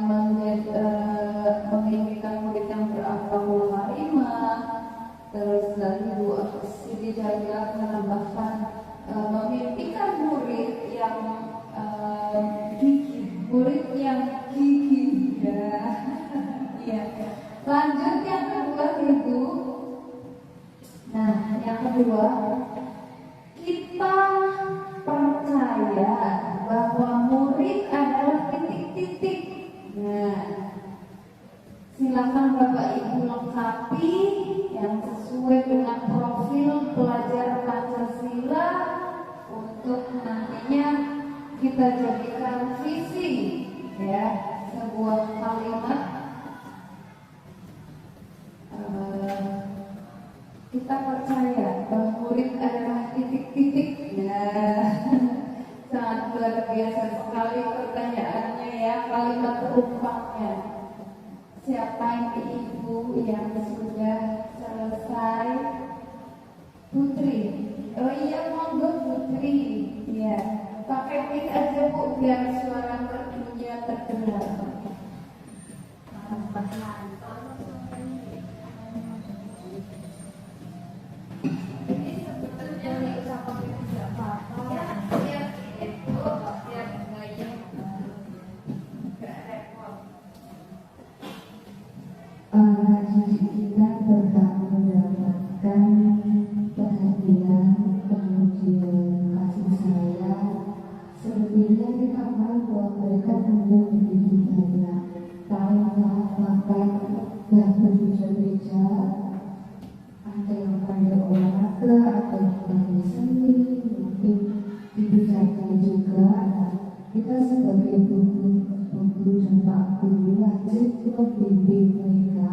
memimpikan murid yang berakhlakul karimah, terus dari Ibu Siti Jamila menambahkan memimpikan murid yang gigih, murid yang gigih ya. Iya. Lanjut yang kedua Ibu. Nah, yang kedua, kita percaya bahwa murid adalah titik-titik. Nah, silakan Bapak Ibu lengkapi yang sesuai dengan profil pelajar Pancasila untuk nantinya kita jadikan visi, ya, sebuah kalimat. Kita percaya bahwa murid adalah titik-titik. Ya, sangat luar biasa sekali pertanyaannya ya, kalimat rupanya. Siapa ini Ibu yang sudah selesai? Putri. Oh iya, monggo Putri. Ya, pakai mic aja Bu biar suara merdunya terdengar. Ini sebetulnya bisa pakai tidak apa-apa. Ya, biar itu, biar gaya. Gak repot. Didik kita berhak mendapatkan perhatian, kemudian kasih sayang. Sepertinya kita mau bahwa mereka tumbuh begitu banyak, talenta, bakat yang berbeda-beda. Ada yang pandai olahraga, ada yang pandai seni, mungkin di bidang juga. Kita sebagai guru dan Pak Guru wajib membimbing mereka,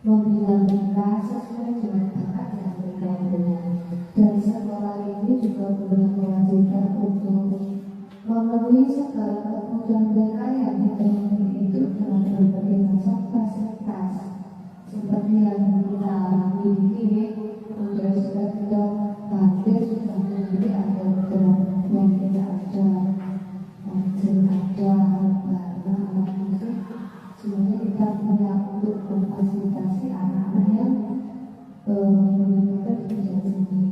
membina mereka sesuai dengan bakat yang mereka punya. Dan sekolah ini juga punya kewajiban untuk memenuhi segala kebutuhan mereka yang dimiliki itu dengan berbagai macam fasilitas seperti yang kita miliki. Sudah kita hadir, sudah menjadi ada beberapa yang tidak ada, ada warna, musik. Sebenarnya kita punya untuk memfasilitasi anak-anak yang menggunakan bidang seni.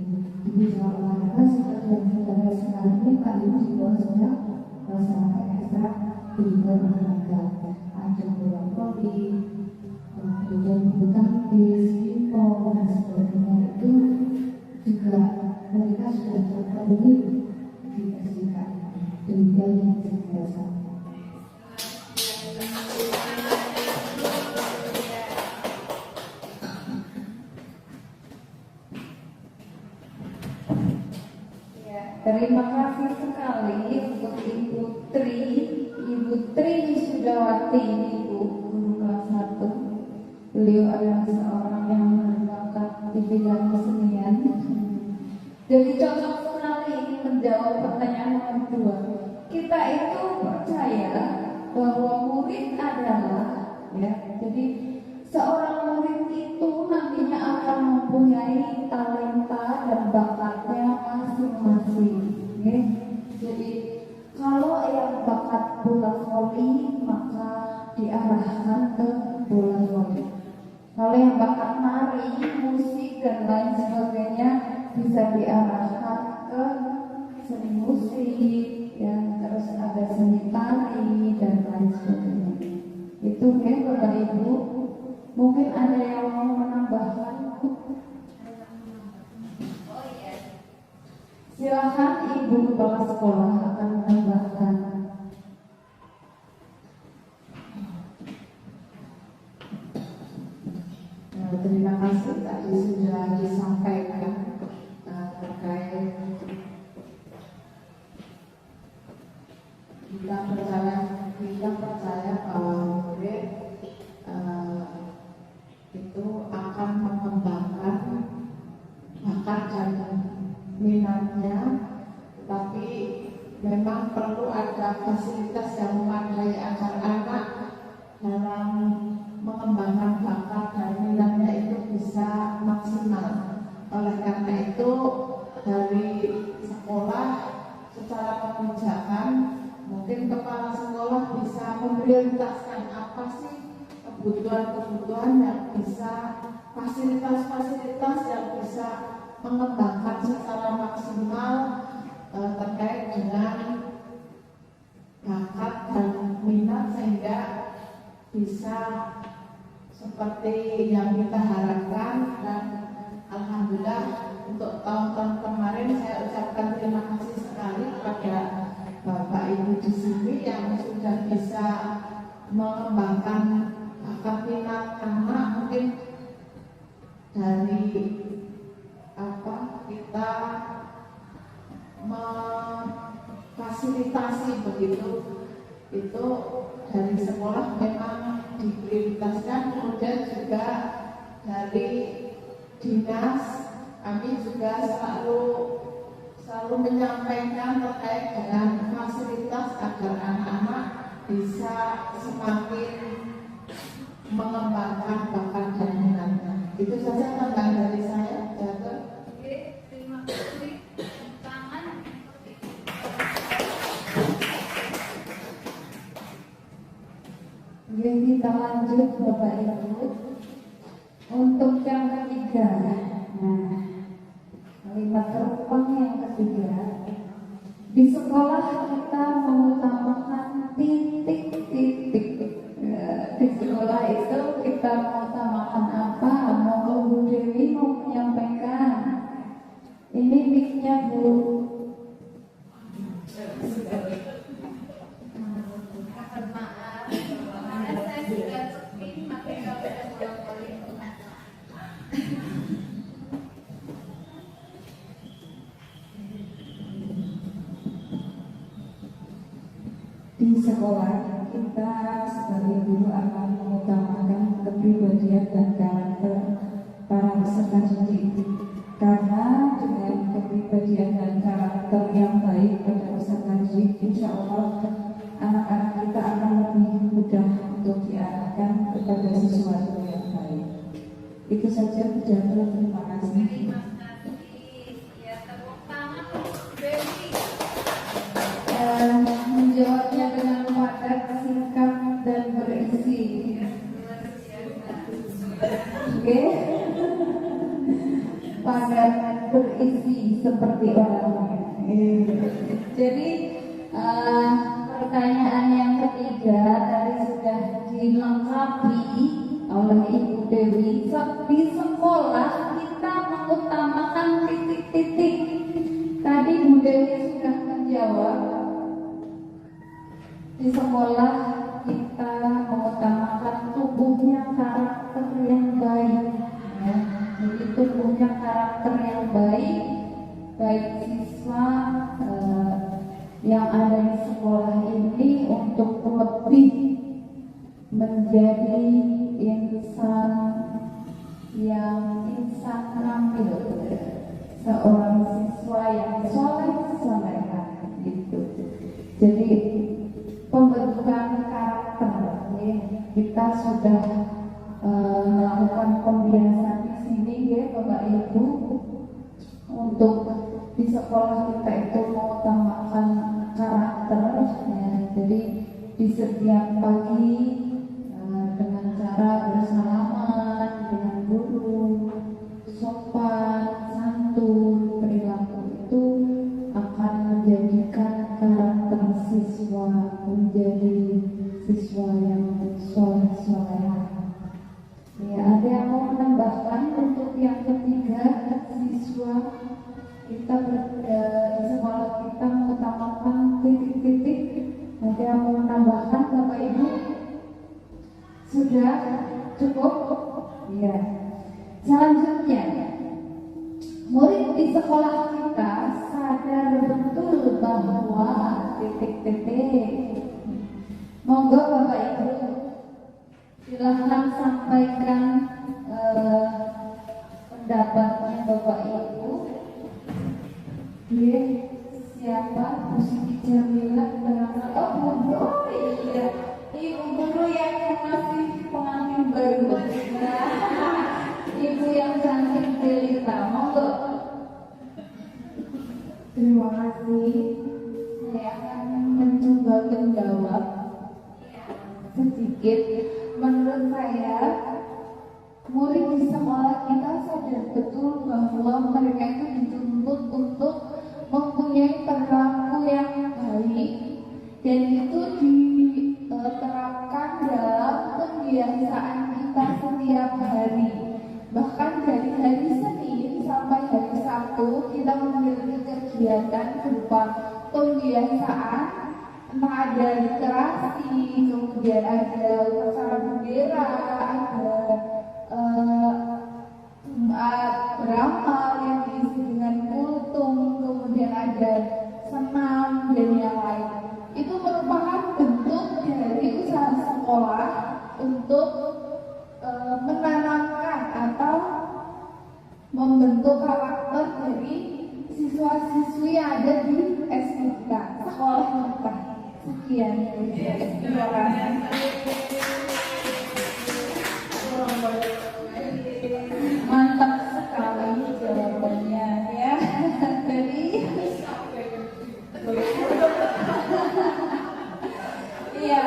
Di bidang olahraga seperti yang kita lihat sekarang ini, Pak Ibu juga sedang melaksanakan ekstra di bidang olahraga. Ada bola voli, kemudian bulu tangkis, pingpong, dan sebagainya. Itu juga mereka sudah terpenuhi di SDK. Demikian yang saya sampaikan. Terima kasih sekali untuk Ibu Tri. Ibu Tri Wisudawati, Ibu guru kelas 1. Beliau adalah seorang yang merupakan Jadi cocok sekali ini menjawab pertanyaan nomor 2. Kita itu percaya bahwa murid adalah, ya, jadi seorang murid itu nantinya akan mempunyai talenta dan bakatnya masing-masing, ya. Jadi kalau yang bakat bola voli maka diarahkan ke bola voli. Kalau yang bakat nari, musik dan lain sebagainya bisa diarahkan ke seni musik, ya, terus ada seni tari dan lain sebagainya. Itu ya Bapak Ibu. Mungkin ada yang mau menambahkan? Silakan Ibu Kepala Sekolah akan menambahkan. Terima kasih tadi sudah disampaikan terkait kita percaya bahwa murid itu akan mengembangkan bakat dan minatnya, tapi memang perlu ada fasilitas yang memadai agar anak dalam mengembangkan bakat dan minatnya itu bisa maksimal. Oleh karena itu dari sekolah secara kebijakan mungkin kepala sekolah bisa memprioritaskan apa sih kebutuhan-kebutuhan yang bisa, fasilitas-fasilitas yang bisa mengembangkan secara maksimal terkait dengan bakat dan minat sehingga bisa seperti yang kita harapkan. Dan alhamdulillah untuk tahun-tahun kemarin saya ucapkan terima kasih sekali kepada Bapak Ibu di sini yang sudah bisa mengembangkan bakat minat anak. Mungkin dari kita memfasilitasi begitu, itu dari sekolah memang diprioritaskan. Kemudian juga dari dinas kami juga selalu menyampaikan terkait dengan fasilitas agar anak-anak bisa semakin mengembangkan bakat dan minatnya. Itu saja tambahan dari saya. Oke, terima kasih. Tangan. Oke, kita lanjut Bapak Ibu. Untuk yang ketiga, nah, kalimat terulang yang ketiga, di sekolah kita mengutamakan titik-titik. Di sekolah itu kita mengutamakan apa? Mau Bu Dewi mau menyampaikan. Ini mic-nya Bu. Maaf, karena saya sudah spin, makanya saya bolak-balik. Di sekolah kita sebagai guru akan mengutamakan kepribadian dan karakter para peserta didik, karena dengan kepribadian dan karakter yang baik pada peserta didik, insya Allah anak-anak kita akan lebih mudah untuk diarahkan kepada sesuatu yang baik. Itu saja, Pujatul. Terima kasih. Terima kasih. Ya, tepuk tangan untuk Dewi. Menjawabnya dengan padat, singkat, dan berisi. Luar biasa. Oke, padat berisi seperti orang. Jadi pertanyaan yang ketiga tadi sudah dilengkapi oleh Ibu Dewi. Di sekolah kita mengutamakan titik-titik. Tadi Bu Dewi sudah menjawab. Di sekolah kita mengutamakan tumbuhnya karakter yang baik, ya. Jadi tumbuhnya karakter yang baik siswa yang ada di sekolah ini untuk lebih menjadi insan yang insan terampil. Seorang siswa sudah melakukan pembiasan di sini ya Bapak Ibu, untuk di sekolah kita itu mengutamakan karakter ya. Jadi di setiap pagi dengan cara bersalaman dengan guru, sopan, santun, perilaku itu akan menjadikan karakter siswa menjadi siswa yang soleh-soleh. Ya, ada yang mau menambahkan untuk yang ketiga, siswa kita di sekolah kita mengutamakan titik-titik. Ada yang mau menambahkan Bapak Ibu? Sudah cukup? Ya. Selanjutnya, murid di sekolah kita sadar betul bahwa titik-titik. Monggo Bapak Ibu, silakan sampaikan pendapatnya Bapak Ibu. Dia siapa? Bu Siti Jamila. Oh iya, Ibu guru yang masih pengantin baru. Ibu yang cantik jelita, monggo. Terima kasih. Saya akan mencoba menjawab sedikit. Menurut saya, murid di sekolah kita sadar betul bahwa mereka itu dituntut untuk mempunyai perilaku yang baik, dan itu diterapkan dalam kebiasaan kita setiap hari. Bahkan dari hari Senin sampai hari Sabtu kita memiliki kegiatan berupa pembiasaan, entah ada literasi, kemudian ada upacara bendera, ada beramal yang diisi dengan kultum, kemudian ada senam dan yang lain. Itu merupakan bentuk dari usaha sekolah untuk menanamkan atau membentuk karakter dari siswa-siswi yang ada di SMK, sekolah kita. Sekian. Terima kasih. Mantap sekali jawabannya ya. Jadi iya,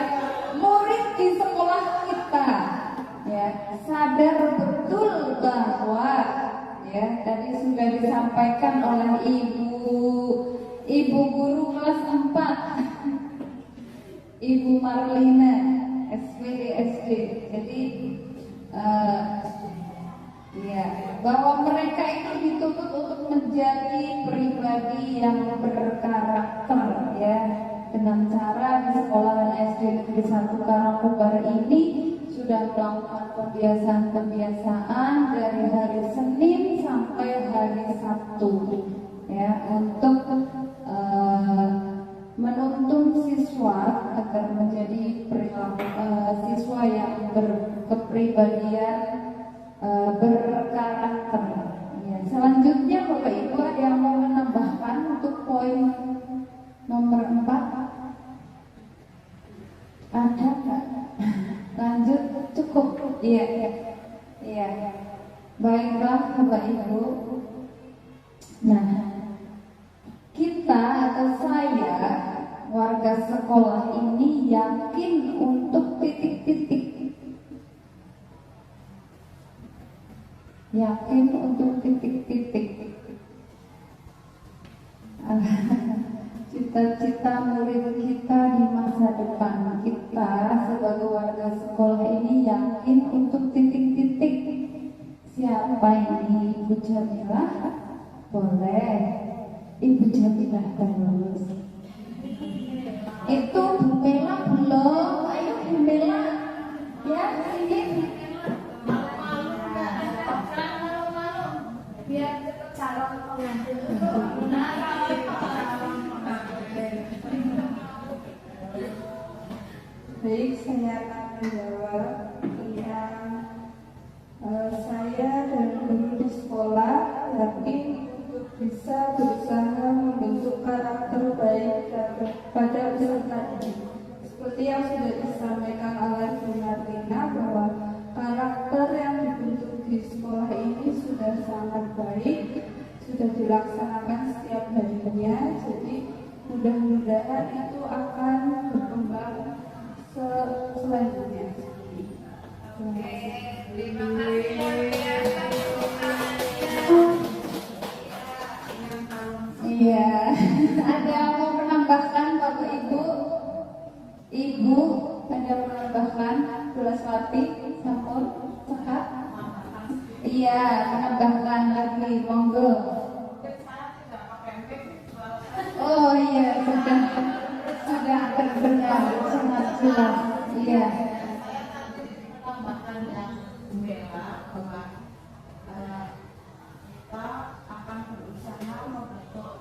murid di sekolah kita ya sadar betul bahwa ya tadi sudah disampaikan oleh ibu guru kelas 4, Ibu Marlina SPD SD. Jadi ya, bahwa mereka itu dituntut untuk menjadi pribadi yang berkarakter ya, dengan cara di sekolah SD Negeri 1 Karangkobar ini sudah melakukan kebiasaan-kebiasaan dari hari Senin sampai hari Sabtu ya, untuk menuntun siswa agar menjadi perilaku siswa yang berkepribadian berkarakter. Ya, selanjutnya Bapak Ibu ada yang mau menambahkan untuk poin nomor 4? Ada nggak? Lanjut, cukup? Iya. Baiklah Bapak Ibu. Nah, kita atau saya warga sekolah ini yakin untuk titik-titik. Yakin untuk titik-titik. Cita-cita murid kita di masa depan, kita sebagai warga sekolah ini yakin untuk titik-titik. Siapa ini? Ibu Jamila? Boleh. Ibu Jamila terus. Itu Bu Mela belum? Ayo Bu Mela. Ya, sini. Biar calon pengantin Baik, saya akan menjawab yang saya dan guru di sekolah yakin untuk bisa berusaha membentuk karakter baik pada peserta didik. Seperti yang sudah disampaikan oleh Bu Marlina bahwa karakter yang dibentuk di sekolah ini sudah sangat baik, sudah dilaksanakan setiap harinya. Jadi mudah-mudahan itu akan berkembang selanjutnya. Oke, terima kasih luar biasa pembukaannya. Iya, ada yang mau menambahkan Bapak Ibu? Ibu, ada yang menambahkan? Pulaswati, Sampur, Sehat? Iya, menambahkan lagi, monggo. Oh iya, sudah terdengar sangat jelas. Iya. Tambahkan yang membela bahwa kita akan berusaha membentuk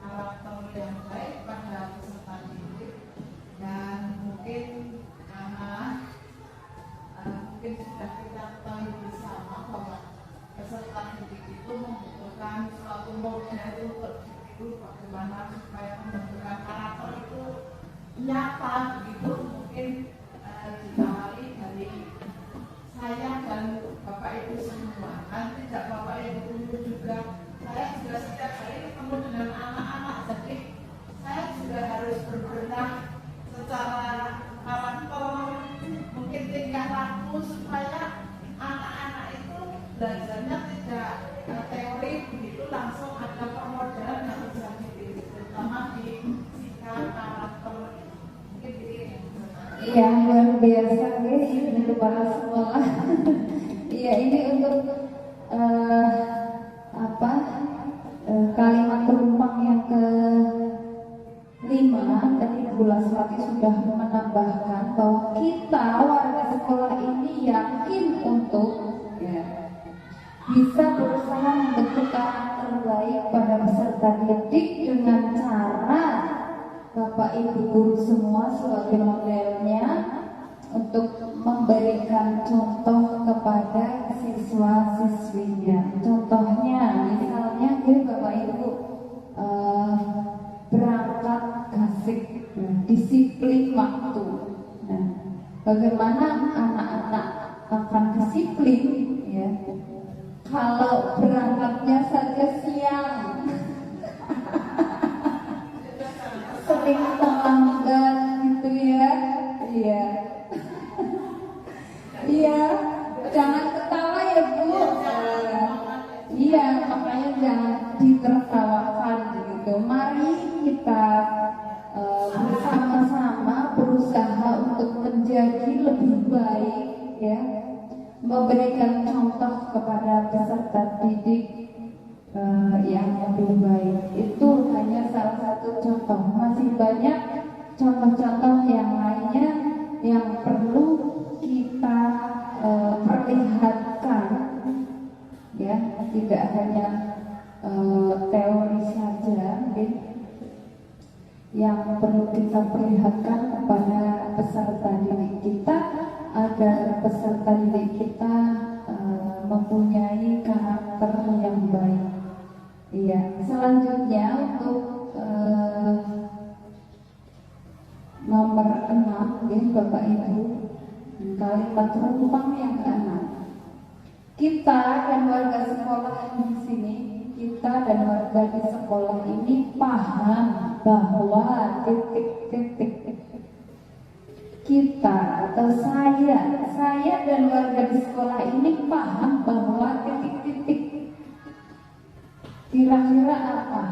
karakter yang baik pada peserta didik, dan mungkin karena mungkin sudah kita tahu bersama bahwa peserta didik itu membutuhkan suatu model untuk ditiru bagaimana supaya pembentukan karakter itu nyata begitu. Mungkin diawali dari saya dan Bapak Ibu semua. Nanti tidak Bapak Ibu juga, saya juga setiap hari ketemu dengan anak-anak, jadi saya juga harus berbenah secara karakter, mungkin tingkah laku, supaya anak-anak itu belajarnya tidak teori begitu, langsung ada permodalan yang bisa ditiru, terutama di sikap karakter. Mungkin ini. Iya, luar biasa guys, ini kepala sekolah. Iya, ini untuk kalimat penumpang yang ke-5 tadi Bu Laswati sudah menambahkan bahwa kita warga sekolah ini yakin untuk bisa berusaha membentuk karakter baik pada peserta didik dengan cara Bapak Ibu guru semua sebagai modelnya untuk memberikan contoh kepada siswa-siswinya. Contohnya, misalnya Bapak Ibu berangkat kasih disiplin waktu. Nah, bagaimana anak-anak akan disiplin? Ya, kalau berangkatnya saja siang, sering terlambat gitu ya. Iya. Iya, jangan ketawa ya Bu. Iya, makanya jangan ditertawakan gitu. Mari kita bersama-sama berusaha untuk menjadi lebih baik ya, memberikan contoh kepada peserta didik yang lebih baik. Itu hanya salah satu contoh, masih banyak contoh-contoh yang lainnya yang perlu kita perlihatkan ya, tidak hanya teori saja yang perlu kita perlihatkan kepada peserta didik kita agar peserta didik kita mempunyai karakter yang baik. Iya, selanjutnya untuk nomor 6 ya Bapak Ibu, kalimat penumpang yang ke-6. Kita dan warga sekolah di sini, kita dan warga di sekolah ini paham bahwa kita atau saya dan warga di sekolah ini paham bahwa kira-kira apa?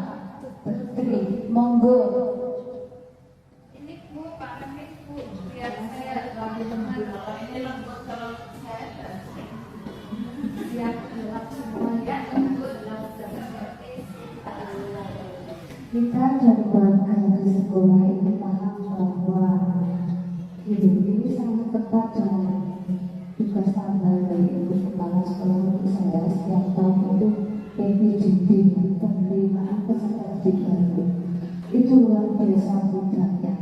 Putri, monggo. Ini Bu, Pak Hamid Bu, biar saya Kita dari warga di sekolah ini paham bahwa hidup ini sangat ketat dengan tugas tambah dari ibu kepala sekolah untuk saya setiap tahun itu PPDB, penerimaan peserta didik baru. Itu luar biasa budaya.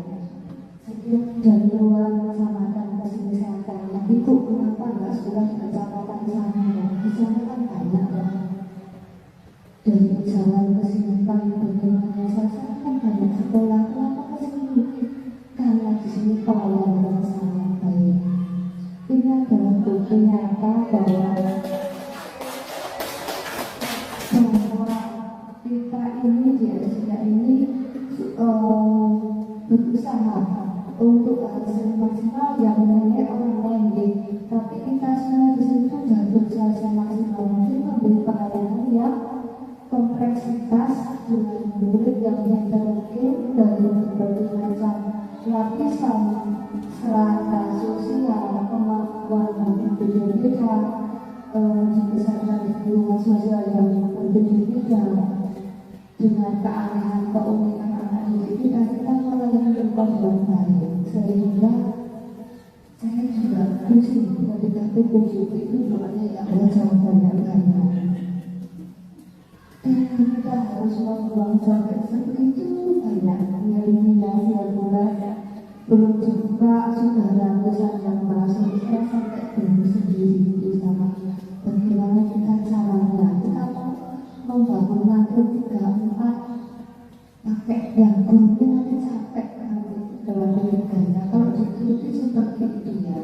Setiap dari luar kecamatan ke sini saya tanya, Ibu kenapa nggak sekolah di kecamatan sana ya? Di sana kan banyak banget. Dari jalan ke sini paling bagaimana saya kan banyak sekolah, kenapa ke sini? Karena di sini pelayanan yang sangat baik. bukti nyata bahwa kita ini di Asia ini berusaha untuk hasil maksimal yang menilai orang lain, tapi kita semua di situ sudah berusaha semaksimal mungkin memberi pelayanan yang kompleksitas dengan murid yang heterogen dari berbagai macam lapisan strata sosial, kemampuan yang berbeda-beda, juga dari lingkungan sosial yang berbeda-beda, dengan keanehan keunikan anak didik kita melayani dengan baik, sehingga saya juga pusing ketika pusing itu doanya yang ada banyak-banyak. Kita harus membuang sampai sebegitu banyak eliminasi yang mulai belum juga sudah ratusan yang masuk saya sampai belum sendiri di sana. Bagaimana kita caranya? Kita membangun nanti 3-4 pakai yang gurunya nanti capek nanti dalam pendidikannya. Kalau diikuti seperti itu ya,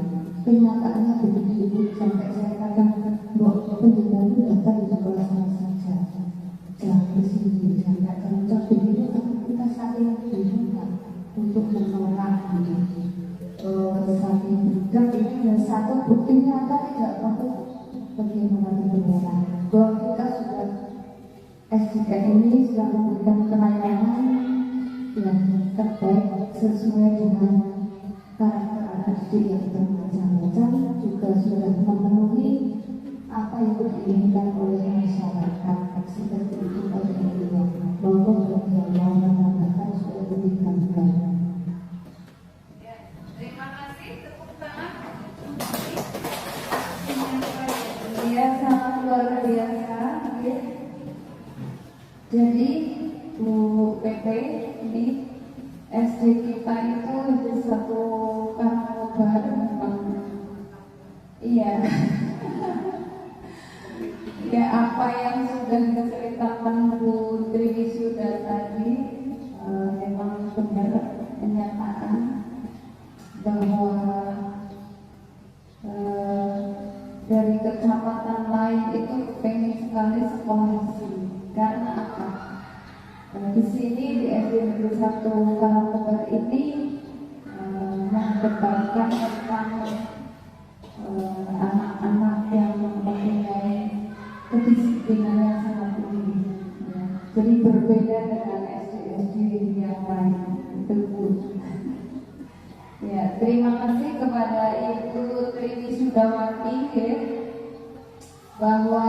kenyataannya begitu sampai saya katakan bahwa pendidikan itu datang di sekolah saja. Jangan kesini, jangan kencang begitu, tapi kita saling berjuang untuk menolak saling berjuang ini dan satu bukti nyata tidak perlu bagaimana berbeda. Bahwa kita sudah S3 ini sudah memberikan pelayanan yang terbaik sesuai dengan karakter anak didik yang bermacam-macam, juga sudah memenuhi apa yang diinginkan oleh masyarakat. Seperti itu pada intinya, bahwa bagi yang menambahkan sudah lebih gampang. Ya, terima kasih. Tepuk tangan. Ya, sangat luar biasa. Ya. Jadi Bu PP ini SD kita itu di satu Karangkobar memang iya. Ya, apa yang sudah diceritakan Bu Triwisuda tadi memang benar kenyataan bahwa dari kecamatan lain itu pengen sekali sekolah di sini. Karena apa? Di sini di SD Negeri 1 Karangkobar ini mengedepankan tentang anak-anak yang mempunyai kedisiplinan yang sangat tinggi. Ya. Jadi berbeda dengan SD-SD yang lain. Itu Bu. Ya, terima kasih kepada Ibu Triwisudawati ya, bahwa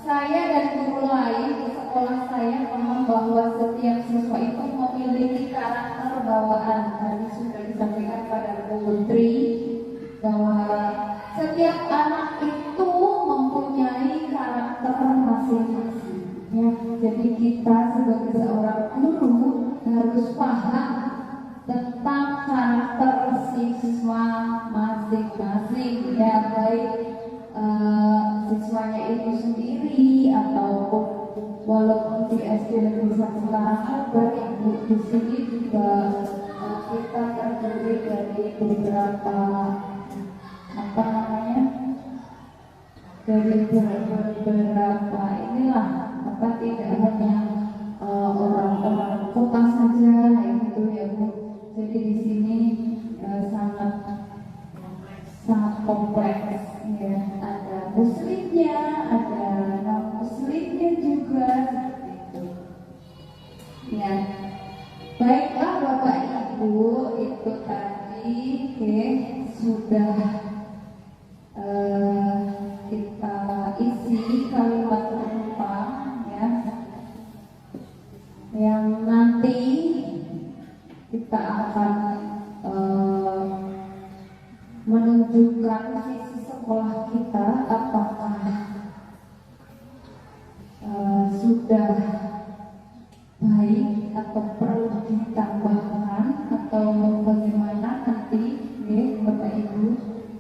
saya dan guru lain di sekolah saya paham bahwa setiap siswa itu memiliki karakter bawaan. Tadi sudah disampaikan pada Bu Putri bahwa setiap anak itu mempunyai karakter masing-masing. Ya, jadi kita sebagai seorang guru harus paham tentang karakter siswa masing-masing. Ya, baik siswanya itu sendiri ataupun walaupun di SD Negeri 1 Karangkobar, Ibu di sini juga kita terdiri dari beberapa apa namanya, dari beberapa inilah apa, tidak hanya orang-orang kota saja itu ya Bu. Jadi di sini sangat kompleks ya, ada muslimnya, ada non muslimnya juga seperti itu ya. Baiklah Bapak Ibu, itu tadi sudah kita isi kalimat penumpang ya, yang nanti kita akan menunjukkan sisi sekolah kita apakah sudah baik atau perlu ditambahkan atau bagaimana nanti ya Bapak Ibu.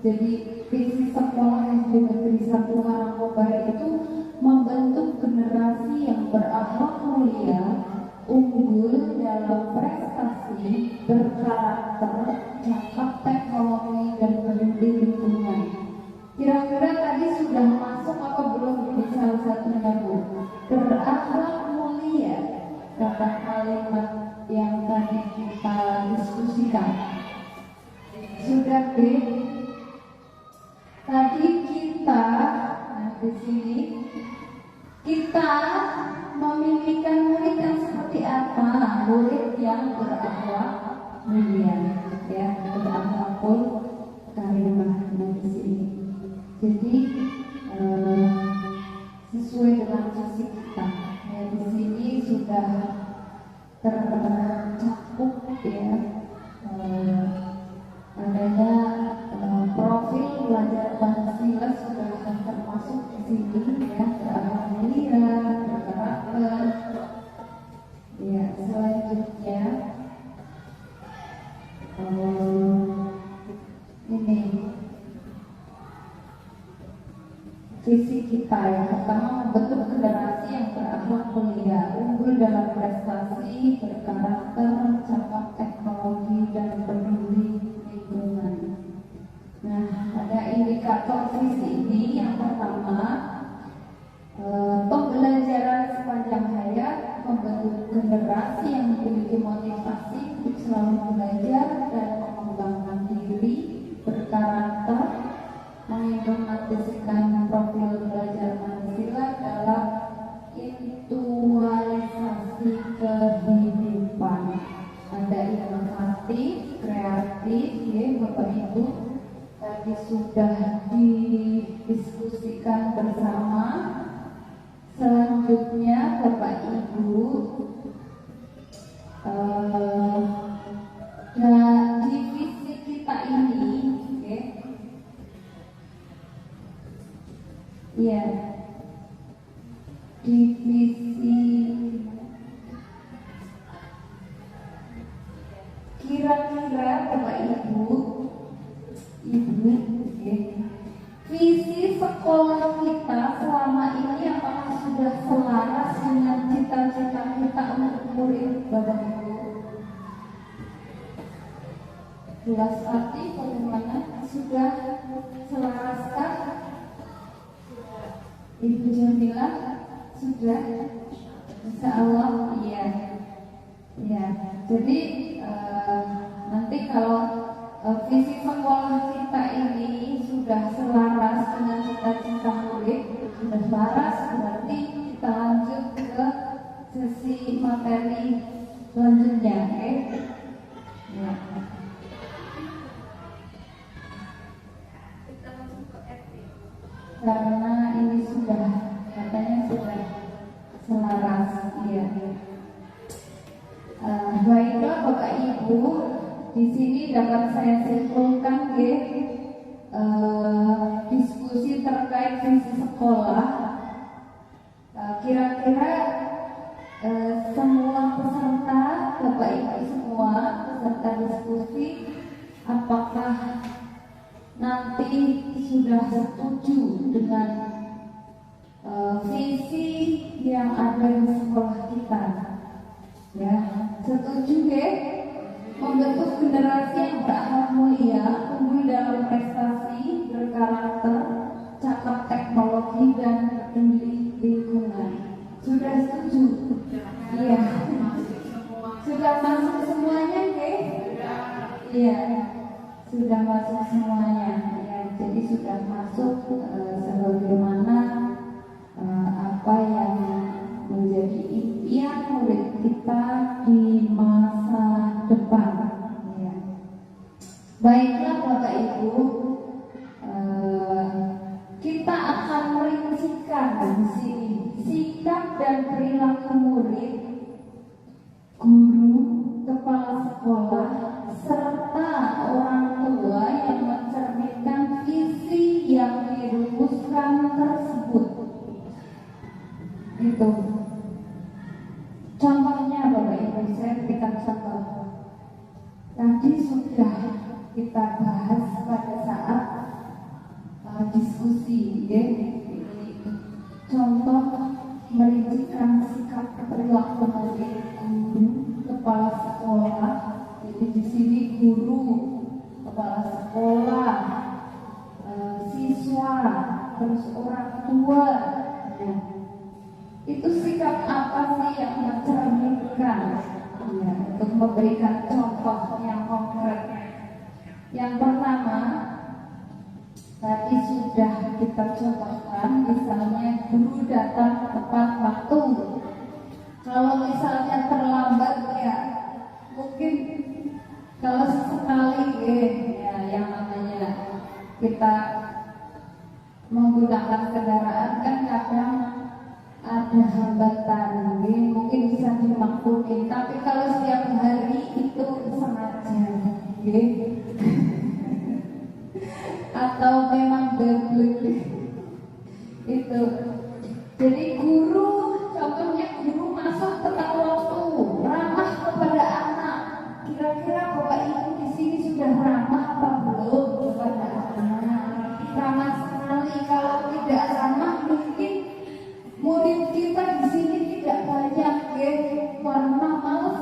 Jadi visi sekolah SD Negeri 1 Karangkobar itu membentuk generasi yang berakhlak mulia, unggul dalam prestasi, berkarakter, cakap teknologi dan peduli lingkungan. Kira berakhlak mulia, kata kalimat yang tadi kita diskusikan. Sudah deh. Tadi kita, di sini kita memimpikan murid yang seperti apa? Murid yang berakhlak mulia, ya, berakhlakul karimah di sini. Jadi sesuai dengan visi kita. Ya, di sini sudah tercakup ya adanya profil belajar Pancasila sudah termasuk di sini ya, berakhlak mulia, berkarakter. Ya, selanjutnya ini visi kita yang pertama membentuk generasi yang berakhlak mulia, unggul dalam prestasi, berkarakter, cakap teknologi dan peduli lingkungan. Nah, ada indikator visi ini. Yang pertama, pembelajaran sepanjang hayat, membentuk generasi yang memiliki motivasi untuk selalu belajar dan mengembangkan diri, berkarakter, mengimplementasikan profil belajar Pancasila dalam intualisasi kehidupan. Ada inovatif, kreatif, ya Bapak Ibu. Tadi sudah didiskusikan bersama. Selanjutnya Bapak Ibu, di visi kita ini, ya, ya, di visi kira-kira Bapak Ibu, ya, visi sekolah kita selama ini apakah sudah selaras dengan cita-cita kita untuk murid Bapak Ibu? Jelas hati bagaimana? Sudah selaraskah? Ibu Jamila sudah? Insya Allah iya. Ya, jadi nanti kalau visi sekolah kita ini sudah selaras dengan cita-cita murid, sudah selaras, berarti kita lanjut ke sesi materi selanjutnya, oke? Ya. Karena ini sudah katanya sudah selaras, ya. Baiklah Bapak Ibu, di sini dapat saya simpulkan ya, diskusi terkait visi sekolah. Kira-kira semua peserta, Bapak Ibu semua peserta diskusi, apakah nanti sudah setuju dengan visi yang ada di sekolah kita? Ya, setuju ya? Membentuk generasi yang berakhlak mulia, unggul dalam prestasi, berkarakter, cakap teknologi dan peduli lingkungan. Sudah setuju? Iya. Sudah masuk semuanya, ke? Iya. Sudah masuk semuanya. Ya, jadi sudah masuk sebagaimana apa yang menjadi impian murid kita di masa depan. Ya. Baiklah Bapak Ibu, kita akan merincikan di sini sikap dan perilaku murid, guru, kepala sekolah, serta orang tua yang mencerminkan visi yang dirumuskan tersebut. Itu. Contohnya Bapak Ibu, saya berikan contoh. Tadi sudah kita bahas pada saat diskusi, ya. Contoh merincikan sikap perilaku murid, guru, kepala sekolah. Jadi di sini guru, kepala sekolah, siswa, terus orang tua. Nah, Itu sikap apa sih yang mencerminkan ya, untuk memberikan contoh yang konkret. Yang pertama, tadi sudah kita contohkan, misalnya guru datang tepat waktu. Kalau misalnya terlambat ya mungkin kalau sesekali ya yang namanya kita menggunakan kendaraan kan kadang ada hambatan, mungkin bisa dimaklumi. Tapi kalau setiap hari itu sengaja, atau memang double itu. Jadi guru, contohnya guru masuk tepat waktu, ramah kepada anak. Kira-kira Bapak Ibu di sini sudah ramah apa belum kepada anak? Ramah sekali. Kalau tidak ramah, mungkin murid kita di sini tidak banyak, karena males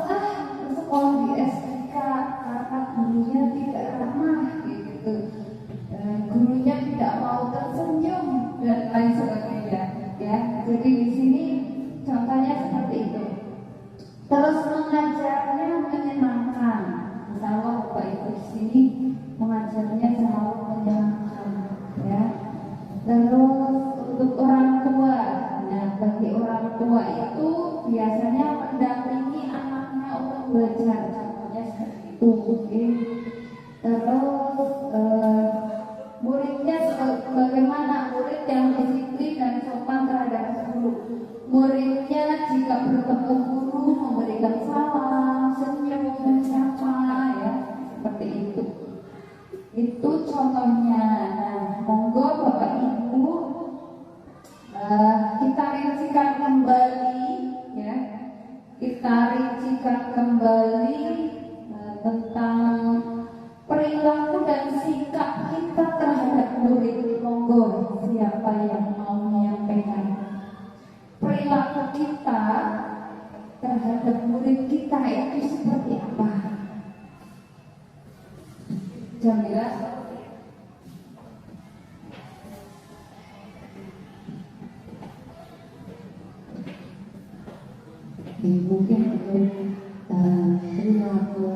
sekolah di SMK karena gurunya tidak ramah, gitu. Gurunya tidak mau tersenyum dan lain sebagainya, ya. Jadi di sini contohnya seperti itu. Terus mengajarnya menyenangkan. Insya Allah Bapak Ibu di sini mengajarnya selalu menyenangkan, ya. Terus untuk orang tua, nah bagi orang tua itu biasanya mendampingi anaknya untuk belajar, contohnya seperti itu. Terus muridnya bagaimana? Murid yang disiplin dan sopan terhadap guru. Muridnya jika bertemu guru memberikan salam, senyum, menyapa, ya seperti itu. Itu contohnya. Nah, monggo Bapak Ibu kita rincikan kembali, ya. Kita rincikan kembali tentang perilaku dan sikap kita terhadap murid. Monggo, siapa yang mau menyampaikan? Perilaku kita terhadap murid kita itu seperti apa? Jamila. Mungkin perilaku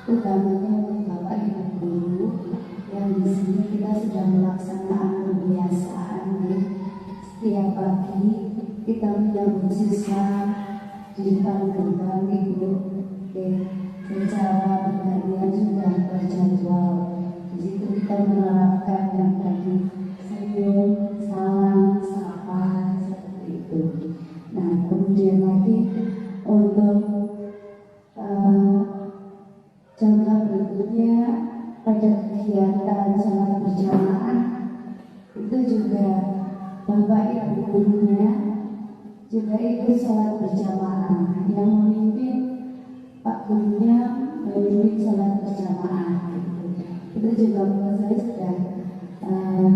utamanya untuk Bapak Ibu guru yang di sini kita sudah melaksanakan kebiasaan, ya. Setiap pagi kita menyambut siswa di depan gerbang ibu, cara bergantian sudah terjadwal. Di situ kita menerapkan yang tadi senyum, salam, sapa, seperti itu. Nah, kemudian lagi untuk contoh berikutnya pada kegiatan sholat berjamaah itu juga Bapak Ibu gurunya juga ikut sholat berjamaah, yang memimpin Pak gurunya memimpin sholat berjamaah. Itu juga menurut saya sudah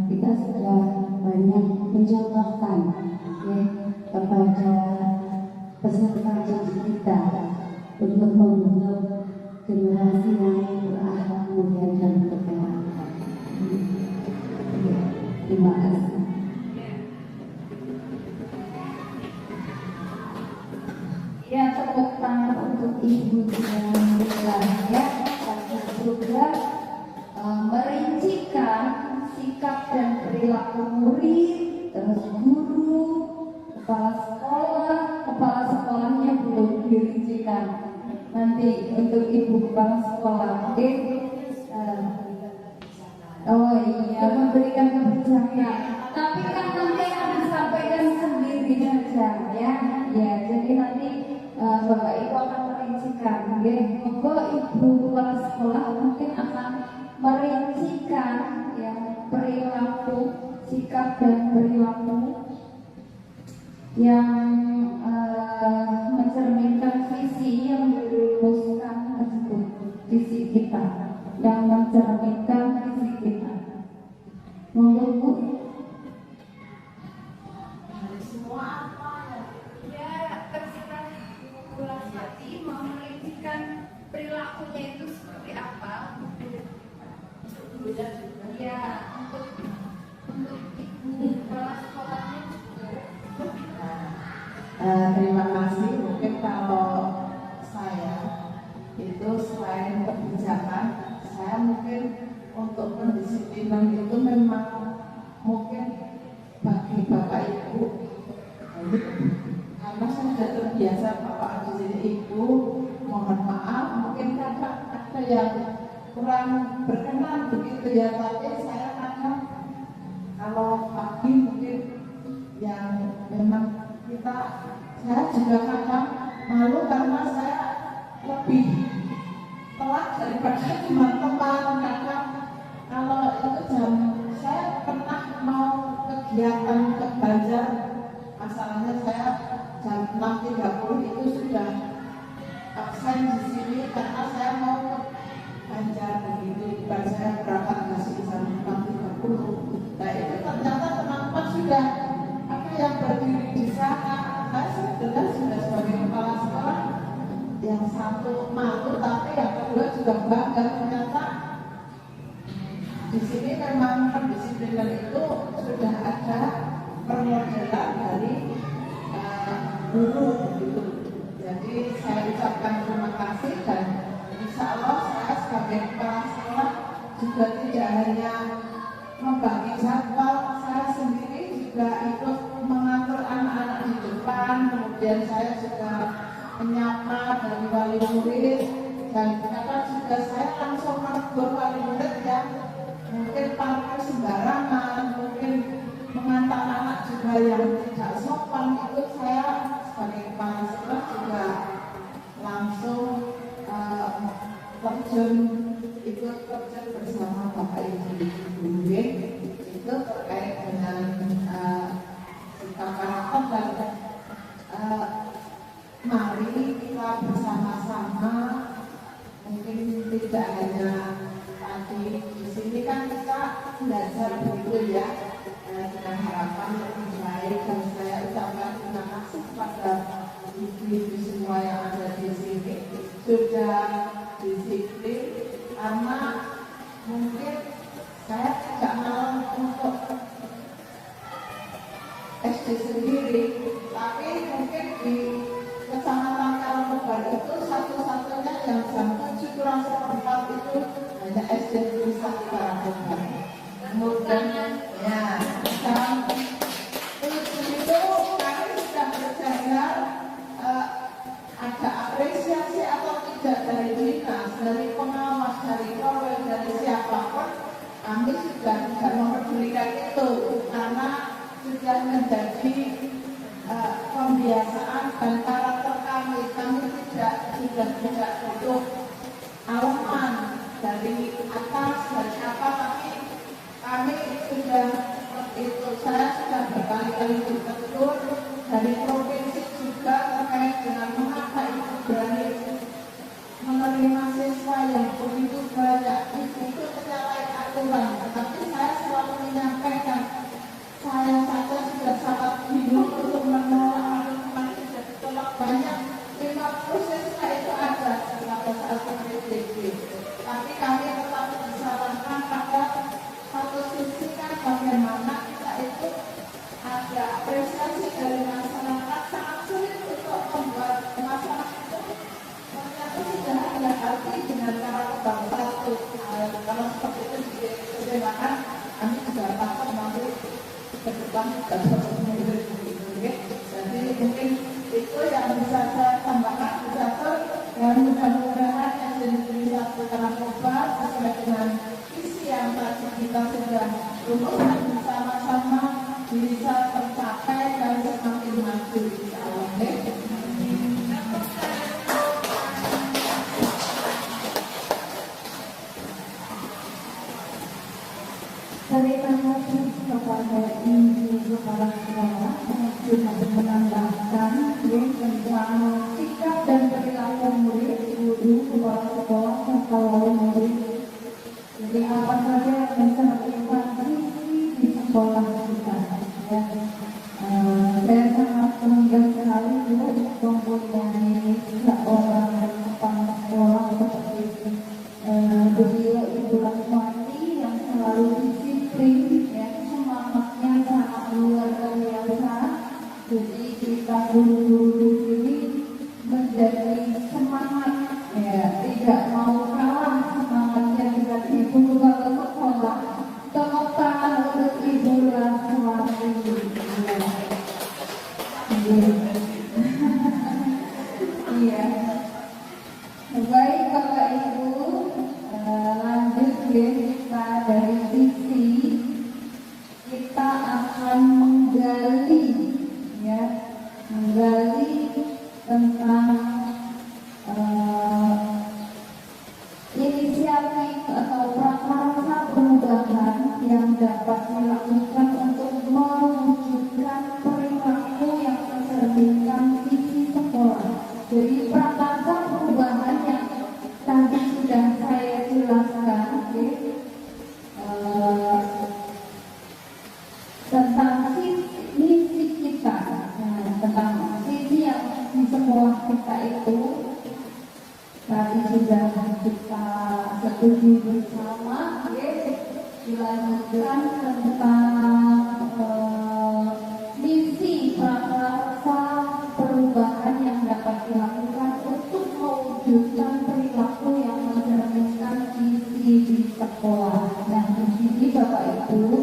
kita sudah banyak mencontohkan, ya, kepada peserta didik kita untuk membentuk generasi yang berakhlak mulia dan berkelanjutan. Terima kasih. Ya, tepuk tangan untuk Ibu Jamila, ya. Karena juga merincikan sikap dan perilaku murid, terus guru, kepala sekolahnya belum dirincikan. Nanti untuk Ibu kepala sekolah, oh iya, memberikan kebijakan. Tapi kan nanti akan disampaikan sendiri saja, ya. Ya, jadi nanti Bapak Ibu akan merincikan, ya. Monggo Ibu kepala sekolah mungkin akan merincikan, ya, perilaku, sikap dan perilaku yang mencerminkan visi yang dirumuskan tersebut, visi kita yang mencerminkan visi kita. Monggo Bu. Semua apa ya terserah Ibu Laswati mau merincikan perilakunya itu seperti apa. Ya, untuk Ibu kepala sekolahnya juga Terima kasih. Mungkin kalau saya itu selain kebijakan, saya mungkin untuk pendisiplinan itu memang mungkin bagi Bapak Ibu, karena saya sudah terbiasa Bapak di sini Ibu, mohon maaf mungkin kadang ada yang kurang berkenan begitu ya, tapi saya kadang kalau pagi mungkin yang memang saya juga kadang malu karena saya lebih telat daripada teman-teman. Kadang kalau itu jam, saya pernah mau kegiatan ke Banjar, masalahnya saya jam 6.30 itu sudah absen di sini karena saya mau ke Banjar begitu, dan saya berangkat masih jam 6.30. Nah itu ternyata teman-teman sudah ada yang berdiri di sana. Saya sebetulnya sudah sebagai kepala sekolah, yang satu malu tapi yang kedua juga bangga, ternyata di sini memang pendisiplinan itu sudah ada permodelan dari guru gitu. Jadi saya ucapkan terima kasih, dan insya Allah saya sebagai kepala sekolah juga tidak hanya membagi jadwal, saya sendiri juga ikut mengatur anak-anak di depan, kemudian saya juga menyapa dari wali murid, dan kadang juga saya langsung menegur wali murid yang mungkin parkir sembarangan, mungkin mengantar anak juga yang tidak sopan, itu saya sebagai kepala sekolah juga langsung ikut terjun bersama Bapak Ibu guru itu terkait dengan sikap karakter, dan mari kita bersama-sama, mungkin tidak hanya tadi di sini kan kita belajar begitu ya, dengan harapan lebih baik, dan saya ucapkan terima kasih kepada ibu-ibu semua yang ada di sini sudah disiplin, karena mungkin saya tidak mau untuk SD sendiri, tapi mungkin di Kecamatan Karangkobar itu satu-satunya yang jam 7 kurang seperempat itu hanya SD Desa di Karangkobar. Kemudian ya jam 7 itu kami sudah berjaya ada apresiasi atau tidak dari dinas, dari pengawas, dari korwil, dari siapapun, kami sudah tidak memperdulikan itu karena sudah menjadi pembiasaan dan karakter kami. Kami sudah tidak butuh alaman dari atas, dari apa, tapi kami sudah itu. Saya sudah berkali-kali ditegur dari provinsi juga terkait dengan mengapa ibu berani menerima siswa yang begitu banyak. Itu menyalahi aturan, tetapi saya selalu menyampaikan, saya saja sudah sangat bingung untuk menolak, sudah ditolak banyak, 50 siswa itu ada pada saat PPDB. Tapi kami tetap disarankan pada satu sisi kan bagaimana kita itu ada apresiasi dari masyarakat, sangat sulit untuk membuat masyarakat itu ternyata sudah ada hati dengan cara bangsa itu. Kalau seperti itu dikecewakan, kami juga takut nanti ke depan dan seterusnya begitu. Jadi mungkin itu yang bisa saya tambahkan Budatur, dan mudah-mudahan yang jadi satu Karangkobar sesuai dengan visi yang tadi kita sudah rumuskan bersama-sama bisa tercapai dan semakin maju insya Allah. Terima kasih kepada Ibu Kepala Sekolah yang sudah menambahkan tentang sikap dan perilaku murid, guru, kepala sekolah, serta wali murid. Jadi apa saja yang bisa kita di sekolah kita. Saya sangat menegaskan kita guru-guru di sini menjadi semangat, ya, tidak mau kalah semangatnya dengan ibu kalau sekolah. Tepuk tangan untuk Ibu Laswati. Iya. Baik Bapak Ibu, lanjut ya, kita dari sisi kita akan menggali, ya, menggali tentang inisiatif atau prakarsa perubahan yang dapat dilakukan untuk mewujudkan perilaku yang mencerminkan visi sekolah. Jadi prakarsa perubahan yang tadi sudah saya jelaskan, tentang misi kita, tentang visi yang di sekolah kita itu tadi sudah kita setujui bersama, dilanjutkan tentang misi prakarsa perubahan yang dapat dilakukan untuk mewujudkan perilaku yang mencerminkan visi di sekolah. Nah, di sini Bapak Ibu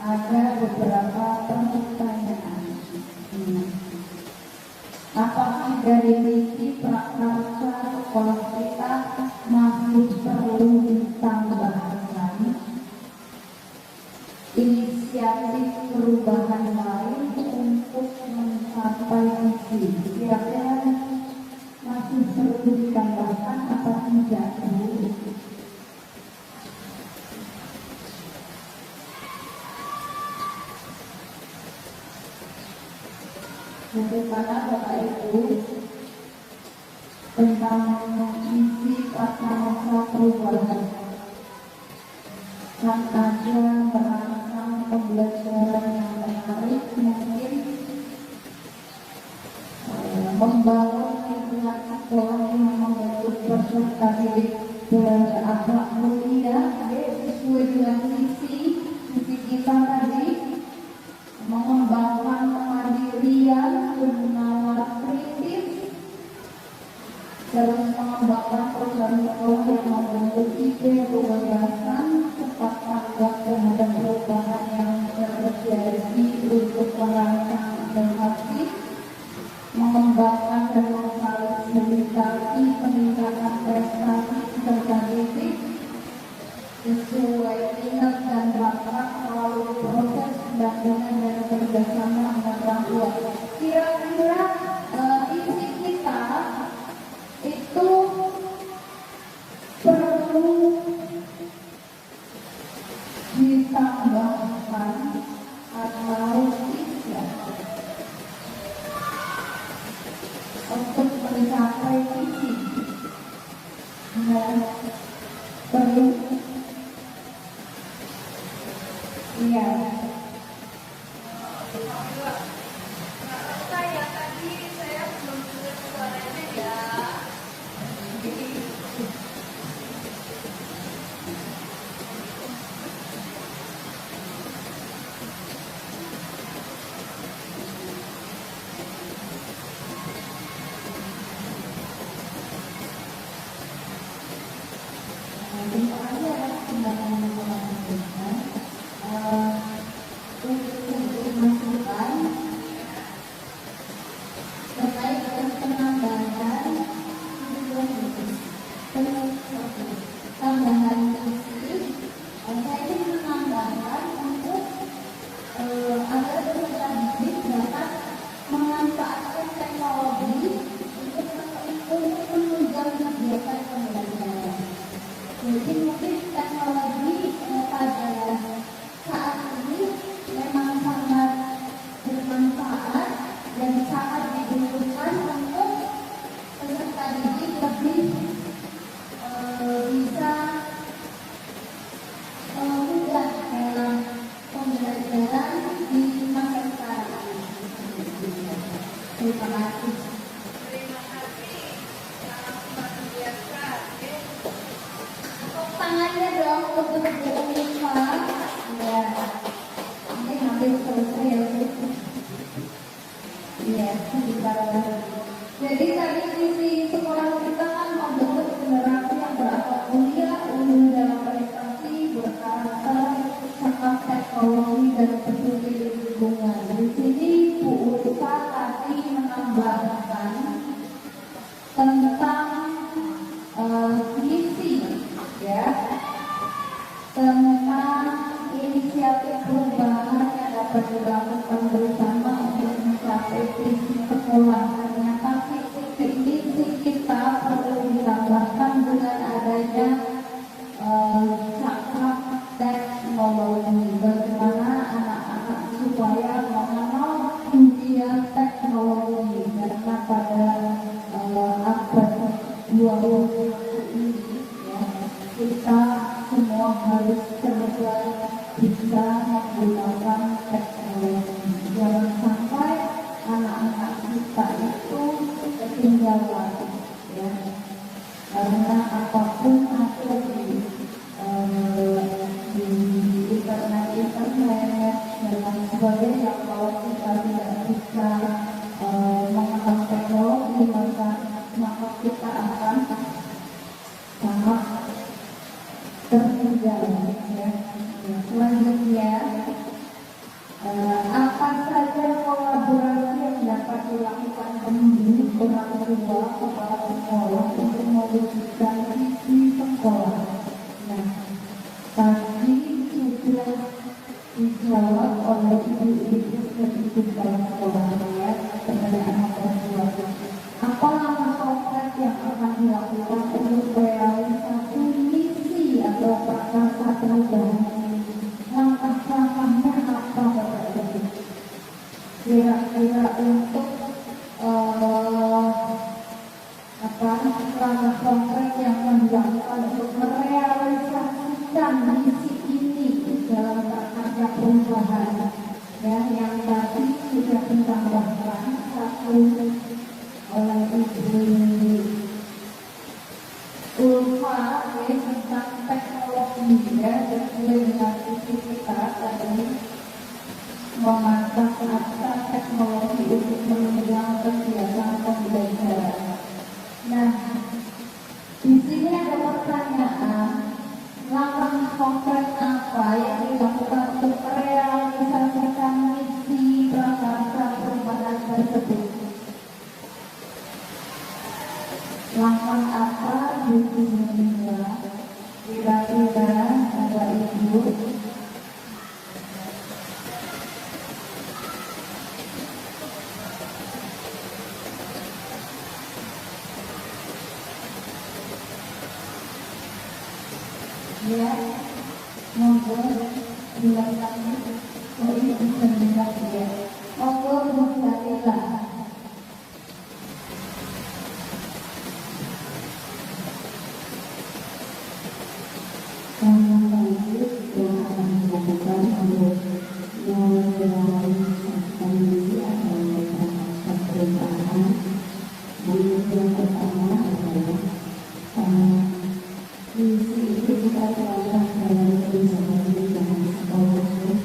ada beberapa pertanyaan. Apakah dari misi prakarsa sekolah kita masih perlu ditambahkan inisiatif perubahan lain untuk mencapai visi? Kira-kira masih perlu ditambahkan atau tidak? Bagaimana Bapak Ibu tentang misi prakarsa perubahan? Kan ada merancang pembelajaran yang menarik, mungkin membangun lingkungan sekolah yang membentuk peserta didik berakhlak mulia sesuai dengan visi kita tadi, mengembangkan kemandirian, bernalar kritis, terus mengembangkan program sekolah yang membentuk ide gagasan cepat tanggap terhadap perubahan yang terjadi untuk merancang inovasi, mengembangkan dan memfasilitasi peningkatan prestasi peserta didik sesuai minat dan bakat melalui proses pendampingan dan kerjasama dengan orang tua. Kira-kira isi kita itu perlu ditambahkan atau tidak untuk mencapai visi? Nah, perlu. Iya. Saya tadi belum dengar suaranya ya. Bentuk aja ada tindakan melakukan untuk masukan terkait dengan penambahan tambahan visi. Saya ingin menambahkan untuk agar peserta didik dapat memanfaatkan teknologi untuk menunjang kegiatan pembelajaran. Jadi mungkin teknologi pada saat ini memang sangat bermanfaat dan sangat dibutuhkan untuk peserta didik lebih bisa mudah dalam pembelajaran di masa sekarang. Terima kasih. Terima kasih. Luar biasa. Tangannya dong untuk Bu Unifa. Ya, ini hampir selesai. sekitar. Jadi tadi visi sekolah kita kan membentuk generasi yang berakhlak mulia, unggul dalam prestasi, berkarakter, cakap teknologi dan peduli lingkungan. Di sini Bu Ulfa tadi menambahkan tentang visi, ya, tentang inisiatif perubahan yang dapat dilakukan bersama untuk mencapai visi sekolah. Ternyata visi kita perlu ditambahkan dengan adanya cakap teknologi. Bagaimana anak-anak supaya mengenal dunia teknologi, karena pada abad 20 ini, ya, kita semua harus serba bisa menggunakan teknologi. Jangan sampai anak-anak kita itu ketinggalan, ya, karena apapun ada di internet dan lain sebagainya. Kalau kita tidak bisa mengenal teknologi, maka kita akan sangat tertinggal, ya. Selanjutnya, apa saja kolaborasi yang dapat dilakukan pembimbing orang tua kepala sekolah untuk mewujudkan visi sekolah? Nah, tadi sudah dijawab oleh ibu-ibu dalam sekolah, ya, pertanyaan nomor 2. Apa langkah konkret yang akan dilakukan untuk realisasi misi atau prakarsa perubahan? Langkah-langkahnya apa, Bapak-Ibu? Kira-kira untuk langkah konkret yang akan dilakukan untuk merealisasikan misi ini dalam prakarsa perubahan, ya, yang tadi sudah ditambahkan satu oleh Ibu Ulfa, ya, tentang teknologi, ya, sesuai dengan visi kita tadi memanfaatkan teknologi untuk menunjang kegiatan pembelajaran. Nah, di sini ada pertanyaan, langkah konkret apa yang dilakukan untuk merealisasikan misi prakarsa perubahan tersebut? Langkah apa di sini, kira-kira ada Ibu? Ya, monggo silakan. Oh, ini bisa dengar, ya. Monggo Bu Satila. Yang akan dilakukan untuk merealisasikan misi atau prakarsa perubahan. Yang pertama adalah misi itu kita terapkan dalam kebijakan sekolah.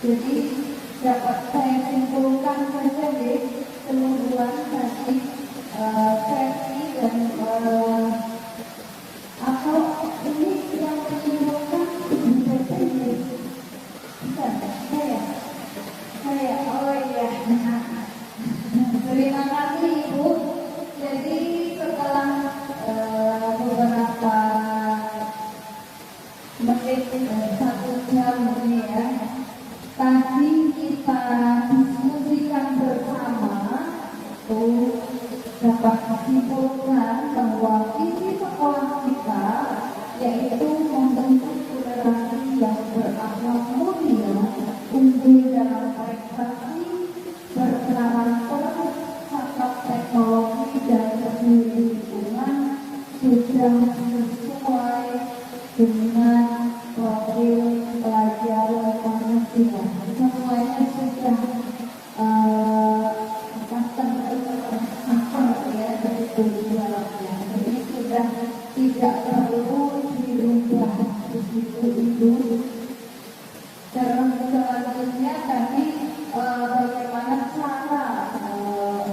Jadi dapat saya simpulkan saja deh kemudian tadi versi dan atau ini yang menyimpulkan bisa jadi bukan saya oh iya. Terima kasih Ibu. Jadi setelah beberapa menit 1 jam ini ya, tadi kita diskusikan bersama tuh dapat disimpulkan bahwa visi sekolah kita yaitu membentuk generasi yang berakhlak mulia, unggul dalam prestasi, berkarakter, cakap teknologi dan peduli lingkungan, sudah sesuai dengan profil pelajar manusia. Semuanya sudah jadi sudah tidak perlu dirubah itu. Terus selanjutnya tadi bagaimana cara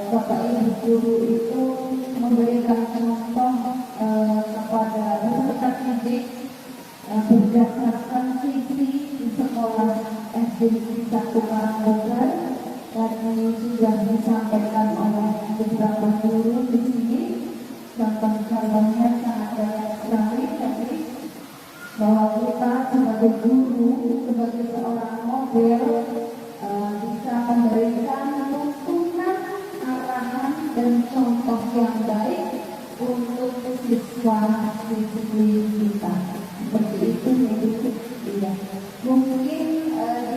Bapak Ibu guru itu memberikan contoh kepada peserta didik berdasarkan visi di sekolah SD Satu Karangbogan. Tadi sudah disampaikan oleh beberapa guru di sini. Contoh-contohnya sangat banyak sekali, tapi bahwa kita sebagai guru, sebagai seorang model bisa memberikan tuntunan, arahan dan contoh yang baik untuk siswa-siswi kita. Seperti itu ya. Mungkin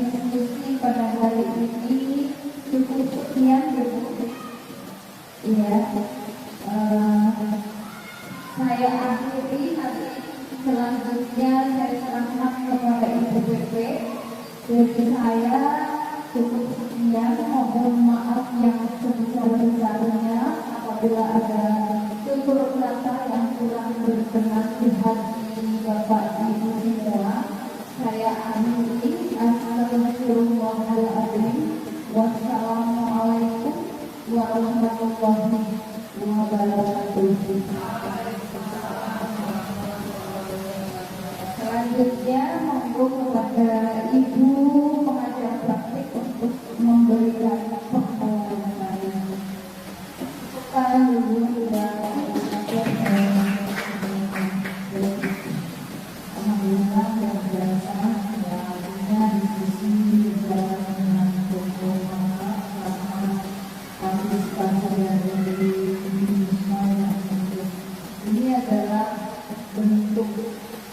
diskusi pada hari ini cukup sekian ya Bu. Iya. Saya akhiri, nanti selanjutnya saya serahkan kepada Ibu BP. Jadi saya cukup sekian, mohon maaf yang sebesar-besarnya apabila ada tutur kata yang kurang berkenan di hati Bapak Ibu semua. Saya akhiri. Assalamualaikum wassalamualaikum warahmatullahi wabarakatuh. Selanjutnya monggo kepada Ibu pengajar praktik untuk memberikan pengalaman. Alhamdulillah yang biasa ya diskusi dengan ini adalah bentuk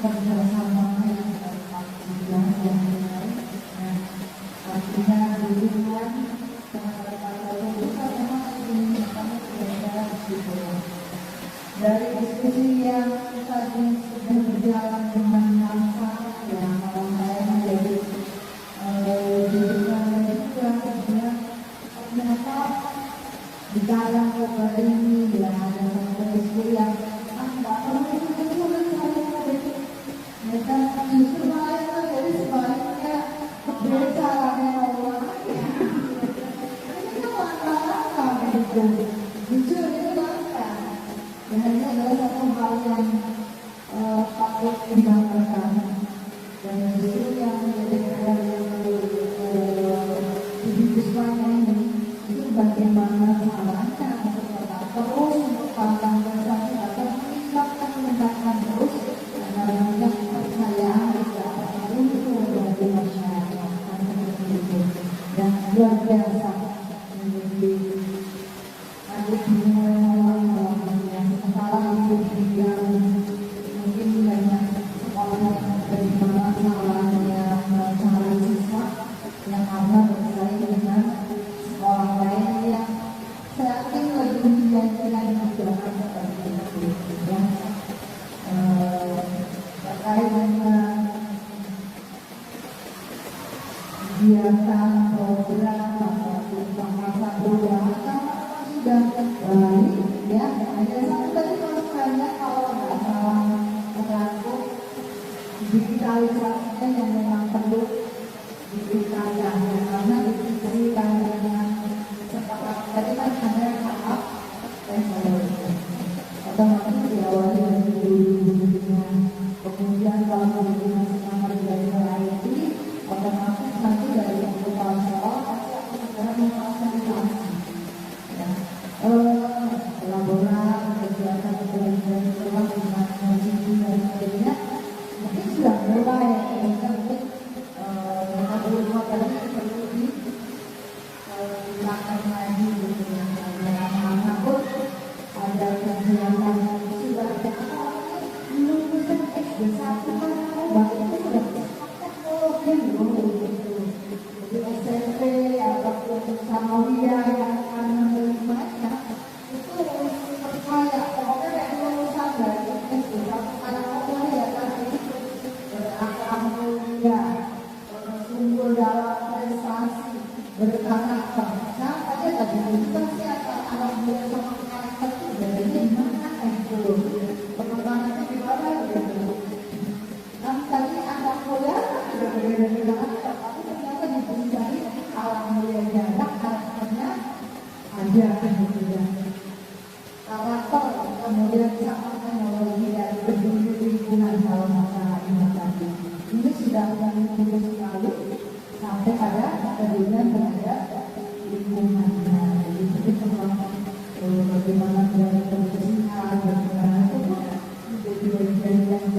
kerjasama yang artinya duluan dari diskusi yang tadi sudah berjalan dengan lancar ya, malam saya menjadi jurusan juga ternyata di dalam program ini ya ada diskusi yang nggak perlu mereka justru malah jadi sebaliknya beda caranya Allah ya ini kan masalah begitu jujur itu bangga dan ini adalah satu hal yang patut dibanggakan dan justru yang menjadi siswanya ini itu bagaimana caranya terus untuk pantang bersama atau meningkatkan terus agar banyak percayaan dapat untuk menjadi masyarakat dan luar biasa menjadi adik yang sekarang itu yang mungkin banyak sekolah dari mana salahnya cara siswa yang karena bersaing dengan sekolah lain yang saya yakin lebih dijanjikan kebijakan seperti itu ya. Terkait dengan kegiatan program tentang masa berbahasa sudah baik ya. Ada satu tadi masalahnya kalau nggak salah berlaku digitalisasinya yang memang perlu dipercaya ya, karena diberikan dengan sepakat tadi kan ada tahap teknologi otomatis diawali dari dulunya, kemudian kalau hubungan semangat dari IT otomatis nanti dari pembukaan soal pasti akan segera memfasilitasi ya. Elaborat kegiatan kegiatan telah dengan musisi dan sebagainya mungkin sudah mulai mungkin beberapa kali perlu dilakukan lagi gitu ya. Karena pun ada kegiatan sudah ada lulusan S1 kan bahkan itu sudah teknologi gitu. Jadi SMP ataupun Samawiyah yang akan menerimanya itu percaya pokoknya kayak lulusan dari S1 anak-anak ya tadi berakhlak mulia, bersungguh dalam prestasi, berkarakter. Nah, pada tadi pasti anak mulia sama karakter itu bedanya di mana itu? Pengembangannya di mana gitu? Nah, tadi anak mulia sudah berbeda-beda karakter, tapi ternyata dipelajari anak mulia jarak karakternya ada gitu ya. Karakter kemudian sama teknologi dan peduli lingkungan kalau masalah ini tadi ini sudah menjadi sekali sampai pada kepedulian terhadap lingkungannya. Jadi itu tentang bagaimana dari kebersihan bagaimana itu menjadi bagian yang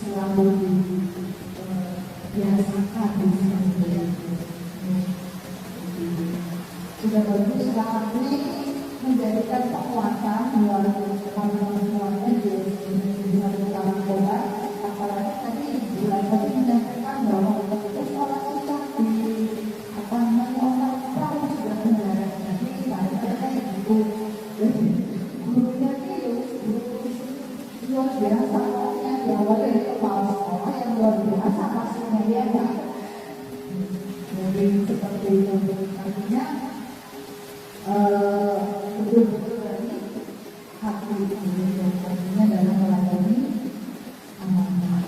selalu dibiasakan di sini. Sudah bagus sekali menjadikan penguatan melalui semuanya di dunia narkoba. Apalagi tadi bulan tadi menyampaikan bahwa itu sekolah kita di apa namanya orang tahu sudah benar. Jadi mereka kayak gitu. Gurunya itu luar biasa. Yang diawali dari kepala sekolah yang luar biasa maksudnya dia kan. Jadi seperti itu artinya. Betul-betul dari hati yang pentingnya dalam melayani anak-anak.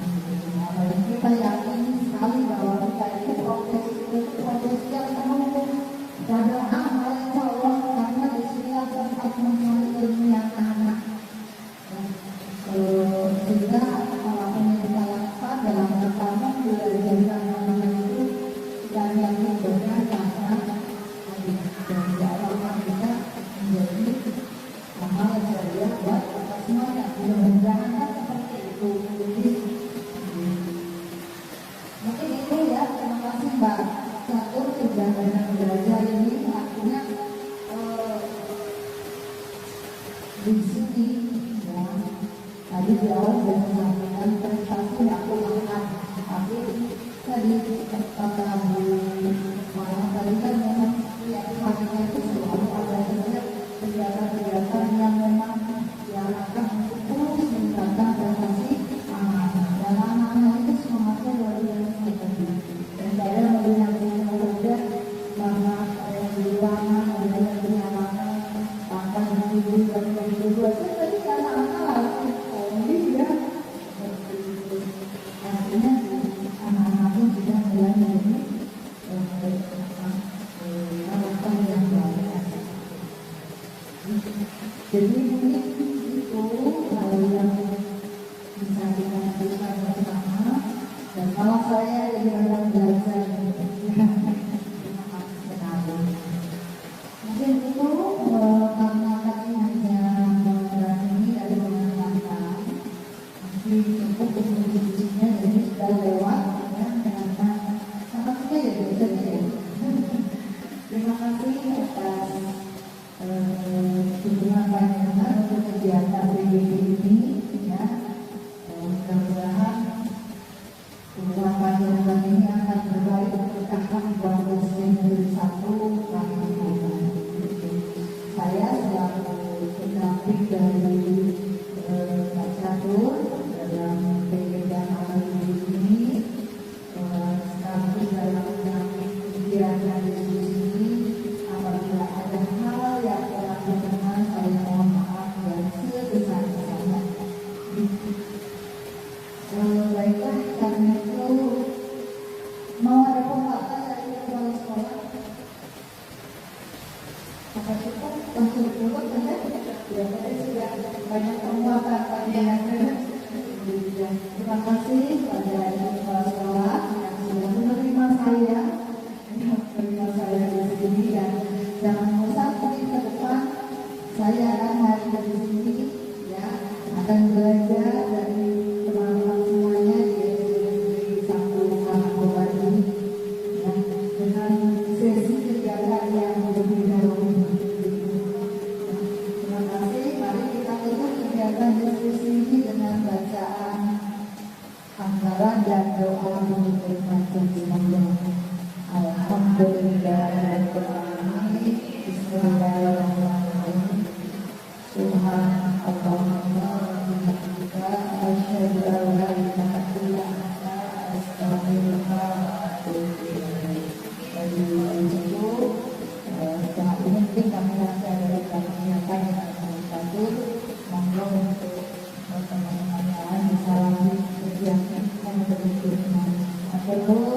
Dan kita yakin sekali bahwa kita itu profesi yang penuh pada amal insya Allah karena di sini akan mencari ilmu yang anak. Sehingga apapun yang kita lakukan dalam pertama juga dijadikan anak itu dan yang benar karena dan diarahkan kita menjadi amal jariah buat kita semuanya. Mudah-mudahan kan seperti itu. Mungkin itu ya. Terima kasih Mbak Catur sudah banyak belajar ini. Artinya di sini ya. Tadi di awal sudah menyampaikan prestasi aku angkat. Tapi tadi kata Bu Mama tadi kan memang makanya itu selalu ada kegiatan-kegiatan yang memang diarahkan untuk terus meningkatkan prestasi anak-anak. Dan anak-anak itu semangatnya luar biasa tadi. Dan saya melihat saja bahwa saya di ruangan, melihat kenyamanan, bahkan di ibu dan begitu saja tadi anak-anak harus kombi ya. Artinya anak-anak pun juga mulai ini jadi ini itu hal yang bisa kita lakukan bersama dan kalau saya jadi orang belajar terima kasih sekali. Mungkin itu karena tadi hanya mengenai ini dari mengenalkan nanti cukup diskusinya jadi sudah lewat ya karena sangat suka ya biasanya ya. Terima kasih atas dukungan panjenengan untuk kegiatan PBB ini ya. Mudah-mudahan dukungan panjenengan ini akan berbalik berkahkan buat Muslim satu kami. Saya selaku pendamping dari Pak Catur dalam kegiatan amal ini sekaligus dalam pendamping kegiatan diskusi ini. Apabila ada hal yang kurang berkenan, saya mohon maaf dan sebesar-besarnya. Baiklah, karena itu mau ada berdoa